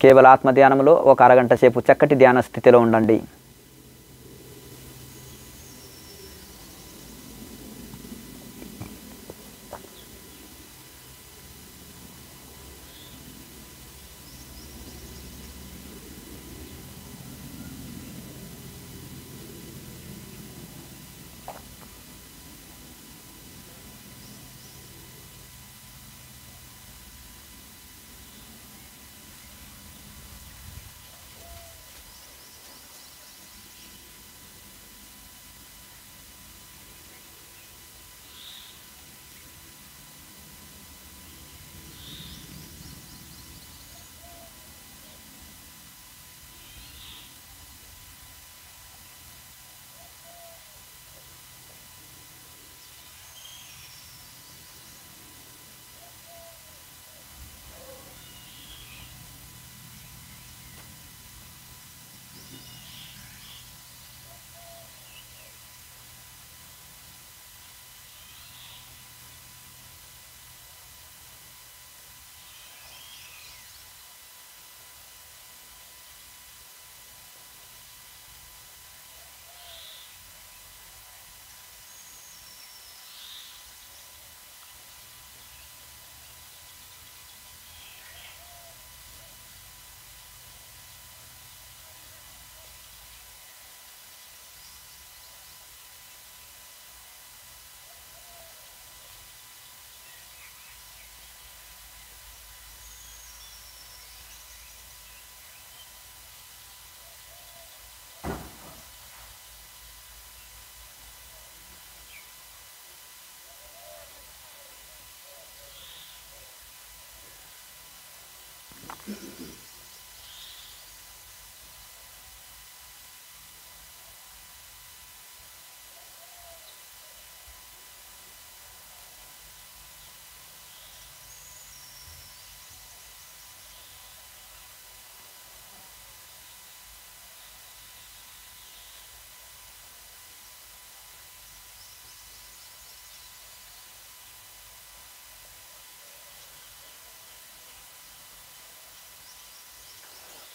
కేవల ఆత్మధ్యానంలో ఒక అరగంట సేపు చక్కటి ధ్యాన స్థితిలో ఉండండి.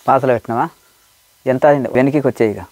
పాసలో పెట్టినావా? ఎంత అయింది? వెనక్కి వచ్చాయి ఇక.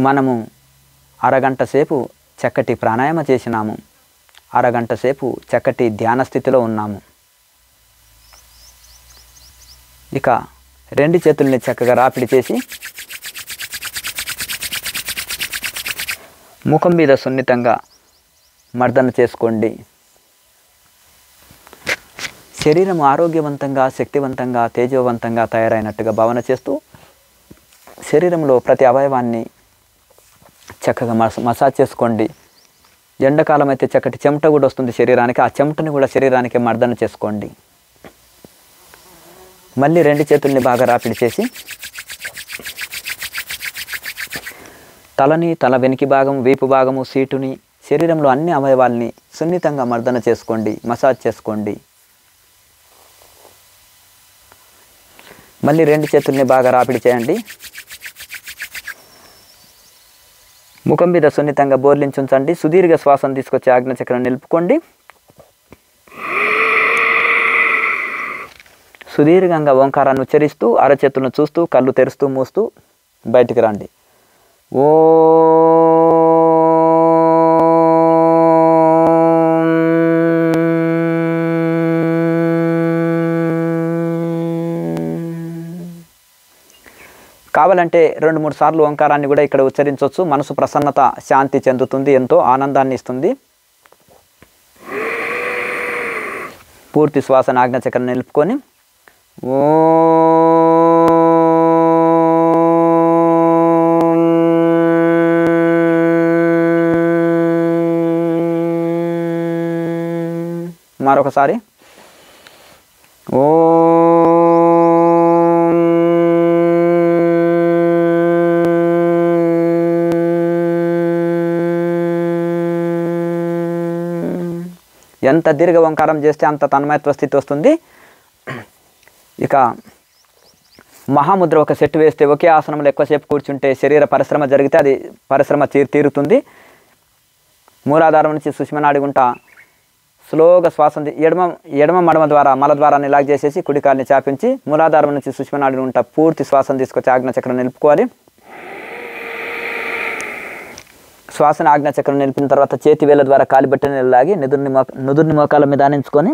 మనము అరగంట సేపు చక్కటి ప్రాణాయామ చేసినాము, అరగంట సేపు చక్కటి ధ్యాన స్థితిలో ఉన్నాము. ఇక రెండు చేతుల్ని చక్కగా రాపిడి చేసి ముఖం మీద సున్నితంగా మర్దన చేసుకోండి. శరీరం ఆరోగ్యవంతంగా, శక్తివంతంగా, తేజోవంతంగా తయారైనట్టుగా భావన చేస్తూ శరీరంలో ప్రతి అవయవాన్ని చక్కగా మసాజ్ చేసుకోండి. ఎండాకాలం అయితే చక్కటి చెమట కూడా వస్తుంది శరీరానికి, ఆ చెమటని కూడా శరీరానికి మర్దన చేసుకోండి. మళ్ళీ రెండు చేతుల్ని బాగా రాపిడి చేసి తలని, తల వెనికి భాగం, వీపు భాగము, సీటుని, శరీరంలో అన్ని అవయవాల్ని సున్నితంగా మర్దన చేసుకోండి, మసాజ్ చేసుకోండి. మళ్ళీ రెండు చేతుల్ని బాగా రాపిడి చేయండి. ముఖం మీద సున్నితంగా బోర్లించి ఉంచండి. సుదీర్ఘ శ్వాసను తీసుకొచ్చి ఆజ్ఞచక్రం నిలుపుకోండి. సుదీర్ఘంగా ఓంకారాన్ని ఉచ్చరిస్తూ అరచేతులను చూస్తూ కళ్ళు తెరుస్తూ మూస్తూ బయటికి రండి. ఓ కావాలంటే 2-3 సార్లు ఓంకారాన్ని కూడా ఇక్కడ ఉచ్చరించవచ్చు. మనసు ప్రసన్నత, శాంతి చెందుతుంది, ఎంతో ఆనందాన్ని ఇస్తుంది. పూర్తి శ్వాసను ఆజ్ఞచక్రం నిలుపుకొని మరొకసారి ఎంత దీర్ఘ ఓంకారం చేస్తే అంత తన్మయత్వ స్థితి వస్తుంది. ఇక మహాముద్ర ఒక సెట్ వేస్తే ఒకే ఆసనంలో ఎక్కువసేపు కూర్చుంటే శరీర పరిశ్రమ జరిగితే అది పరిశ్రమ తీరుతుంది. మూలాధారం నుంచి సుష్మనాడి గుంట స్లోగా శ్వాస ఎడమ మడమ ద్వారా మల ద్వారాన్ని లాగ్ చేసేసి కుడి కాలిని చాపించి మూలాధారం నుంచి సుష్మనాడి గుంట పూర్తి శ్వాసను తీసుకొచ్చి ఆజ్ఞచక్రం నిలుపుకోవాలి. శ్వాసను ఆజ్ఞచక్రం నిలిపిన తర్వాత చేతి వేళ్ళ ద్వారా కాలిబెట్టని లాగి నుదుర్ని మోకాల మీద ఆనించుకొని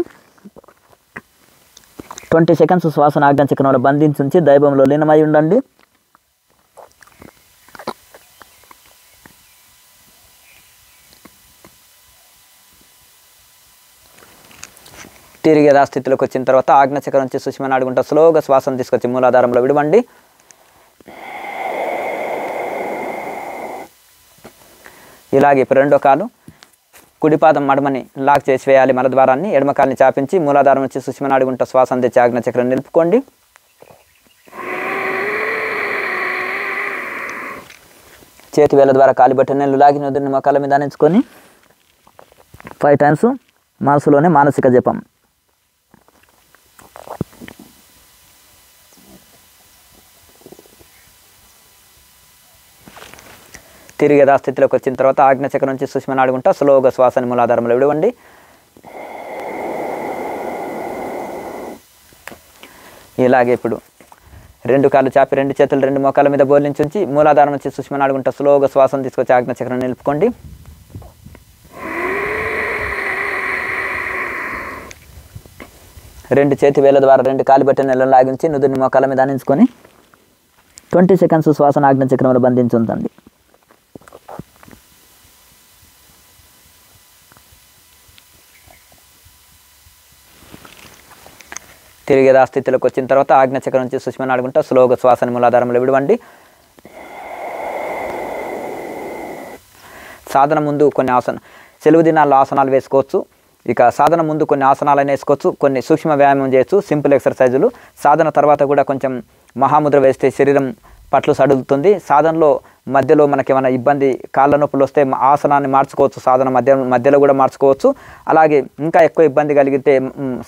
20 సెకండ్స్ శ్వాసను ఆజ్ఞచక్రంలో బంధించి దైవంలో లీనమై ఉండండి. తిరిగి యథాస్థితిలోకి వచ్చిన తర్వాత ఆజ్ఞచక్రం నుంచి సుష్మనాడి గుంట స్లోగా శ్వాసను తీసుకొచ్చి మూలాధారంలో విడవండి. ఇలాగే ఇప్పుడు రెండో కాలు కుడిపాదం మడమని లాక్ చేసి వేయాలి. మల ద్వారాన్ని ఎడమకాలిని చాపించి మూలాధారం నుంచి సుష్మనాడి గుంట శ్వాసను తెచ్చి ఆజ్ఞచక్రం నిలుపుకోండి. చేతి వేళ్ళ ద్వారా కాలిబట్టిన నీళ్ళు లాగి నుదురుని మోకాళ్ళ మీద ఆనించుకొని 5 టైమ్స్ మనసులోనే మానసిక జపం. తిరిగి యథాస్థితిలోకి వచ్చిన తర్వాత ఆజ్ఞచక్రం నుంచి సుష్మనాడి గుంట స్లోగా శ్వాసని మూలాధారంలో విడవండి. ఇలాగే ఇప్పుడు రెండు కాళ్ళు చాపి రెండు చేతులు రెండు మోకాళ్ళ మీద బోర్లించి మూలాధారం నుంచి సుష్మనాడి గుంట స్లోగా శ్వాసను తీసుకొచ్చి ఆజ్ఞచక్రం నిలుపుకోండి. రెండు చేతి వేళ్ళ ద్వారా రెండు కాలి బట్టిన నెలను లాగించి నుదురుని మోకాళ్ళ మీద ఆనించుకొని 20 సెకండ్స్ శ్వాసను ఆజ్ఞచక్రంలో బంధించి ఉంచండి. తిరిగి యథాస్థితిలోకి వచ్చిన తర్వాత ఆజ్ఞచక్రం నుంచి సుష్మనాడి గుంట స్లోగా శ్వాసని మూలాధారంలో విడవండి. సాధన ముందు కొన్ని సెలవు దినాల్లో ఆసనాలు వేసుకోవచ్చు. ఇక సాధన ముందు కొన్ని ఆసనాలను వేసుకోవచ్చు, కొన్ని సూక్ష్మ వ్యాయామం చేయొచ్చు, సింపుల్ ఎక్సర్సైజులు. సాధన తర్వాత కూడా కొంచెం మహాముద్ర వేస్తే శరీరం పట్లు సడులుతుంది. సాధనలో మధ్యలో మనకి ఏమైనా ఇబ్బంది, కాళ్ళ నొప్పులు వస్తే ఆసనాన్ని మార్చుకోవచ్చు, సాధన మధ్యలో కూడా మార్చుకోవచ్చు. అలాగే ఇంకా ఎక్కువ ఇబ్బంది కలిగితే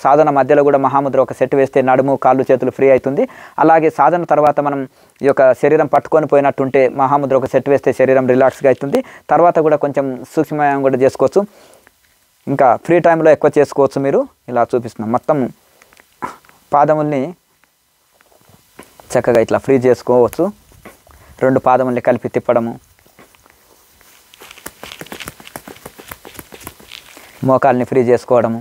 సాధన మధ్యలో కూడా మహాముద్ర ఒక సెట్ వేస్తే నడుము కాళ్ళు చేతులు ఫ్రీ అవుతుంది. అలాగే సాధన తర్వాత మనం ఈ యొక్క శరీరం పట్టుకొని పోయినట్టుంటే మహాముద్ర ఒక సెట్ వేస్తే శరీరం రిలాక్స్గా అవుతుంది. తర్వాత కూడా కొంచెం సూక్ష్మవ్యాయామం కూడా చేసుకోవచ్చు. ఇంకా ఫ్రీ టైంలో ఎక్కువ చేసుకోవచ్చు. మీరు ఇలా చూపిస్తున్నాం, మొత్తం పాదముల్ని చక్కగా ఇట్లా ఫ్రీ చేసుకోవచ్చు. రెండు పాదముల్ని కలిపి తిప్పడము, మోకాల్ని ఫ్రీ చేసుకోవడము.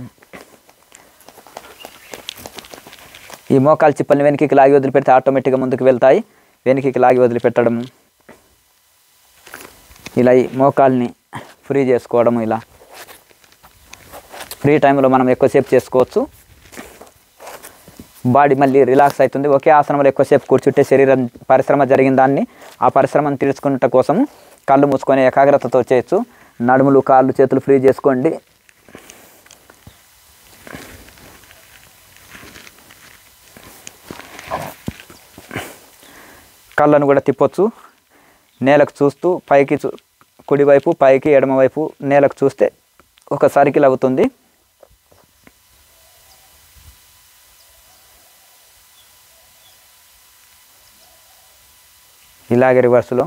ఈ మోకాలు చిప్పల్ని వెనక్కి లాగి వదిలిపెడితే ఆటోమేటిక్గా ముందుకు వెళ్తాయి. వెనక్కి లాగి వదిలిపెట్టడము, ఇలా ఈ మోకాల్ని ఫ్రీ చేసుకోవడము. ఇలా ఫ్రీ టైంలో మనం ఎక్కువసేపు చేసుకోవచ్చు. బాడీ మళ్ళీ రిలాక్స్ అవుతుంది. ఒకే ఆసనంలో ఎక్కువసేపు కూర్చుంటే శరీరం పరిశ్రమ జరిగిన దాన్ని ఆ పరిశ్రమను తీర్చుకునే కోసం కళ్ళు మూసుకొని ఏకాగ్రతతో చేయొచ్చు. నడుములు, కాళ్ళు, చేతులు ఫ్రీ చేసుకోండి. కళ్ళను కూడా తిప్పొచ్చు. నేలకు చూస్తూ పైకి కుడివైపు, పైకి, ఎడమవైపు నేలకు చూస్తే ఒక సర్కిల్ అవుతుంది. ఇలాగే రివర్స్లో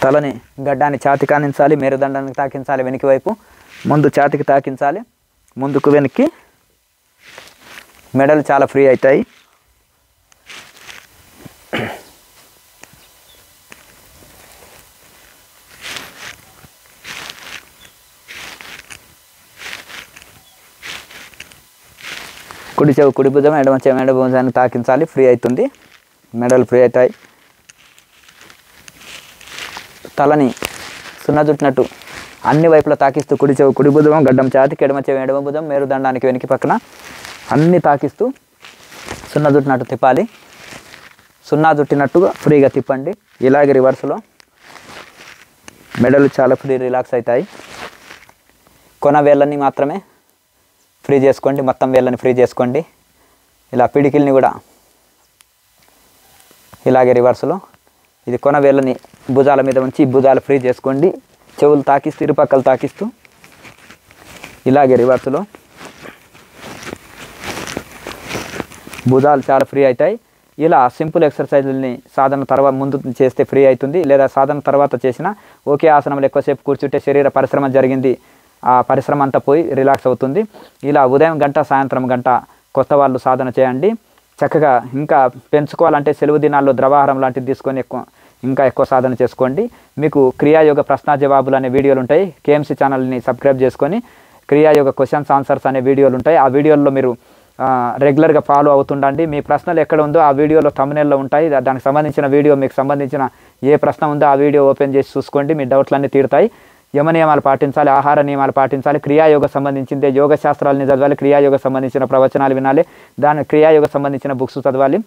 తలని గడ్డాన్ని ఛాతి కానించాలి, మేరుదండానికి తాకించాలి. వెనక్కి వైపు ముందు ఛాతికి తాకించాలి, ముందుకు వెనక్కి. మెడలు చాలా ఫ్రీ అవుతాయి. కుడి చెవి కుడి భుజం, ఎడమ చెవి ఎడమ భుజాన్ని తాకించాలి, ఫ్రీ అవుతుంది. మెడలు ఫ్రీ అవుతాయి. తలని సున్న చుట్టినట్టు అన్ని వైపులా తాకిస్తూ కుడి చెవి కుడి భుజం, గడ్డం ఛాతికి, ఎడమ చెవి ఎడమ భుజం, మేరుదండానికి వెనక్కి పక్కన అన్నీ తాకిస్తూ సున్న చుట్టినట్టు తిప్పాలి. సున్నా చుట్టినట్టుగా ఫ్రీగా తిప్పండి. ఇలాగే రివర్స్లో మెడలు చాలా ఫ్రీ రిలాక్స్ అవుతాయి. కొన వేళ్ళని మాత్రమే ఫ్రీ చేసుకోండి, మొత్తం వేళ్ళని ఫ్రీ చేసుకోండి. ఇలా పిడికిల్ని కూడా ఇలాగే రివర్స్లో ఇది కొన వేళ్ళని భుజాల మీద ఉంచి భుజాలు ఫ్రీ చేసుకోండి. చెవులు తాకిస్తూ ఇరుపక్కలు తాకిస్తూ ఇలాగే రివర్స్లో భుజాలు చాలా ఫ్రీ అవుతాయి. ఇలా సింపుల్ ఎక్సర్సైజుల్ని సాధన తర్వాత ముందు చేస్తే ఫ్రీ అవుతుంది. లేదా సాధన తర్వాత చేసిన ఒకే ఆసనంలో ఎక్కువసేపు కూర్చుంటే శరీర పరిశ్రమ జరిగింది, ఆ పరిశ్రమ అంతా పోయి రిలాక్స్ అవుతుంది. ఇలా ఉదయం గంట, సాయంత్రం గంట కొత్త వాళ్ళు సాధన చేయండి. చక్కగా ఇంకా పెంచుకోవాలంటే సెలవు దినాల్లో ద్రవాహారం లాంటివి తీసుకొని ఇంకా ఎక్కువ సాధన చేసుకోండి. మీకు క్రియాయోగ ప్రశ్న జవాబులు అనే వీడియోలు ఉంటాయి. కేఎంసీ ఛానల్ని సబ్స్క్రైబ్ చేసుకొని క్రియాయోగ క్వశ్చన్స్ ఆన్సర్స్ అనే వీడియోలు ఉంటాయి. ఆ వీడియోల్లో మీరు రెగ్యులర్గా ఫాలో అవుతుండండి. మీ ప్రశ్నలు ఎక్కడ ఉందో ఆ వీడియోలో థంబ్నెయిల్లో ఉంటాయి. దానికి సంబంధించిన వీడియో, మీకు సంబంధించిన ఏ ప్రశ్న ఉందో ఆ వీడియో ఓపెన్ చేసి చూసుకోండి. మీ డౌట్లన్నీ తీరుతాయి. యమ నియమాలు పాటించాలి, ఆహార నియమాలు పాటించాలి. క్రియాయోగ సంబంధించిందే యోగ శాస్త్రాలని చదవాలి, క్రియాయోగ సంబంధించిన ప్రవచనాలు వినాలి, దాని క్రియాయోగ సంబంధించిన బుక్స్ చదవాలి.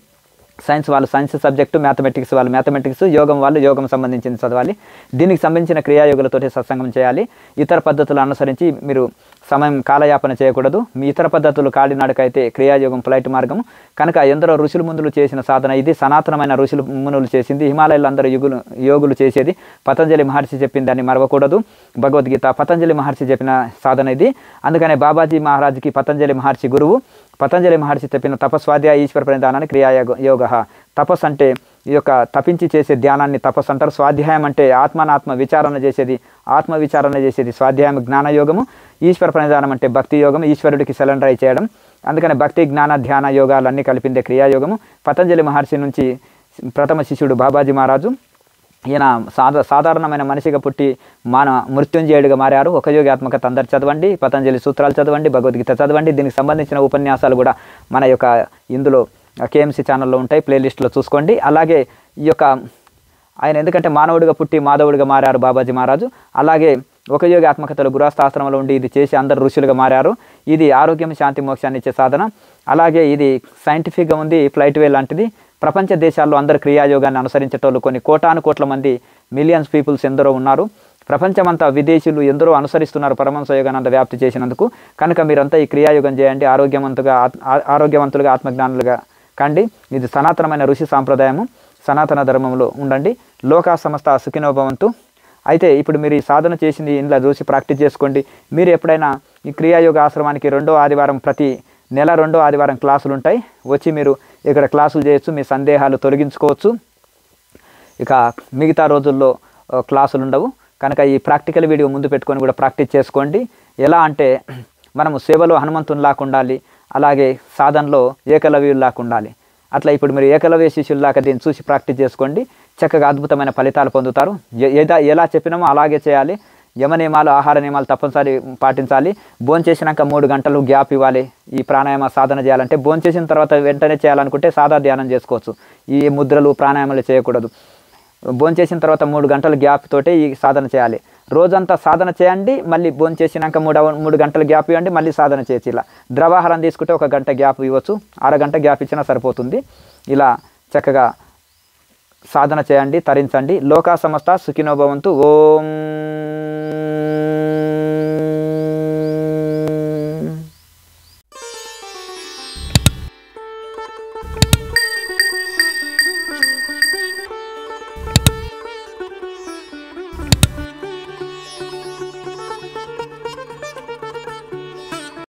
సైన్స్ వాళ్ళు సైన్స్ సబ్జెక్టు, మ్యాథమెటిక్స్ వాళ్ళు మ్యాథమెటిక్స్, యోగం వాళ్ళు యోగం సంబంధించింది చదవాలి. దీనికి సంబంధించిన క్రియాయోగులతోటి సత్సంగం చేయాలి. ఇతర పద్ధతులు అనుసరించి మీరు సమయం కాలయాపన చేయకూడదు. మీ ఇతర పద్ధతులు కాలినాడకైతే క్రియాయోగం ఫ్లైట్ మార్గం కనుక ఎందరో ఋషులు మునులు చేసిన సాధన ఇది. సనాతనమైన ఋషులు మునులు చేసింది. హిమాలయాల్లో అందరూ యోగులు చేసేది. పతంజలి మహర్షి చెప్పిందని మరవకూడదు. భగవద్గీత పతంజలి మహర్షి చెప్పిన సాధన ఇది. అందుకనే బాబాజీ మహారాజ్కి పతంజలి మహర్షి గురువు. పతంజలి మహర్షి చెప్పిన తపస్వాధ్యాయ ఈశ్వర ప్రణిధానాన్ని క్రియాయోగ. తపస్సు అంటే ఈ యొక్క తపించి చేసే ధ్యానాన్ని తపస్సు అంటారు. స్వాధ్యాయం అంటే ఆత్మానాత్మ విచారణ చేసేది, ఆత్మ విచారణ చేసేది స్వాధ్యాయం జ్ఞానయోగము. ఈశ్వర ప్రణిధానం అంటే భక్తి యోగం, ఈశ్వరుడికి సరెండర్ అయి చేయడం. అందుకని భక్తి, జ్ఞాన, ధ్యాన యోగాలన్నీ కలిపిందే క్రియాయోగము. పతంజలి మహర్షి నుంచి ప్రథమ శిష్యుడు బాబాజీ మహారాజు. ఈయన సాధారణమైన మనిషిగా పుట్టి మృత్యుంజయుడిగా మారారు. ఒక యోగి ఆత్మకథ అందరు చదవండి, పతంజలి సూత్రాలు చదవండి, భగవద్గీత చదవండి. దీనికి సంబంధించిన ఉపన్యాసాలు కూడా మన యొక్క ఇందులో కేఎంసీ ఛానల్లో ఉంటాయి, ప్లేలిస్ట్లో చూసుకోండి. అలాగే ఈ యొక్క ఆయన ఎందుకంటే మానవుడిగా పుట్టి మాధవుడిగా మారారు బాబాజీ మహారాజు. అలాగే ఒక యోగి ఆత్మకథలో గృహస్థాశ్రమంలో ఉండి ఇది చేసి అందరు ఋషులుగా మారారు. ఇది ఆరోగ్యం, శాంతి, మోక్షాన్ని ఇచ్చే సాధన. అలాగే ఇది సైంటిఫిక్గా ఉంది, ఫ్లైట్ వే లాంటిది. ప్రపంచ దేశాల్లో అందరు క్రియాయోగాన్ని అనుసరించేటోళ్ళు కొన్ని కోట్ల మంది, మిలియన్స్ పీపుల్స్ ఎందరో ఉన్నారు. ప్రపంచమంతా విదేశీయులు ఎందరో అనుసరిస్తున్నారు పరమహంస యోగానంద వ్యాప్తి చేసినందుకు. కనుక మీరంతా ఈ క్రియాయోగం చేయండి. ఆరోగ్యవంతులుగా ఆత్మజ్ఞానులుగా కండి. ఇది సనాతనమైన ఋషి సాంప్రదాయము. సనాతన ధర్మంలో ఉండండి. లోకా సమస్త సుఖినోభవంతు. అయితే ఇప్పుడు మీరు ఈ సాధన చేసింది ఇంట్లో చూసి ప్రాక్టీస్ చేసుకోండి. మీరు ఎప్పుడైనా ఈ క్రియాయోగ ఆశ్రమానికి ప్రతి నెల 2వ ఆదివారం క్లాసులు ఉంటాయి. వచ్చి మీరు ఇక్కడ క్లాసులు చేయొచ్చు, మీ సందేహాలు తొలగించుకోవచ్చు. ఇక మిగతా రోజుల్లో క్లాసులు ఉండవు. కనుక ఈ ప్రాక్టికల్ వీడియో ముందు పెట్టుకొని కూడా ప్రాక్టీస్ చేసుకోండి. ఎలా అంటే మనము సేవలో హనుమంతునిలాగా ఉండాలి, అలాగే సాధనలో ఏకలవ్యుల్లాగా ఉండాలి. అట్లా ఇప్పుడు మీరు ఏకలవ్య శిష్యుల్లాగా దీన్ని చూసి ప్రాక్టీస్ చేసుకోండి. చక్కగా అద్భుతమైన ఫలితాలు పొందుతారు. ఎలా చెప్పినామో అలాగే చేయాలి. యమ నియమాలు, ఆహార నియమాలు తప్పనిసరి పాటించాలి. భోంచేసినాక 3 గంటలు గ్యాప్ ఇవ్వాలి. ఈ ప్రాణాయామ సాధన చేయాలంటే భోంచేసిన తర్వాత వెంటనే చేయాలనుకుంటే సాదా ధ్యానం చేసుకోవచ్చు. ఈ ముద్రలు ప్రాణాయామాలు చేయకూడదు. భోంచేసిన తర్వాత 3 గంటల గ్యాప్ తోటే ఈ సాధన చేయాలి. రోజంతా సాధన చేయండి, మళ్ళీ భోంచేసినాక 3 గంటల గ్యాప్ ఇవ్వండి, మళ్ళీ సాధన చేయొచ్చు. ఇలా ద్రవాహారం తీసుకుంటే 1 గంట గ్యాప్ ఇవ్వచ్చు, అరగంట గ్యాప్ ఇచ్చినా సరిపోతుంది. ఇలా చక్కగా సాధన చేయండి, తరించండి. లోకా సమస్త సుఖినో భవంతు. ఓం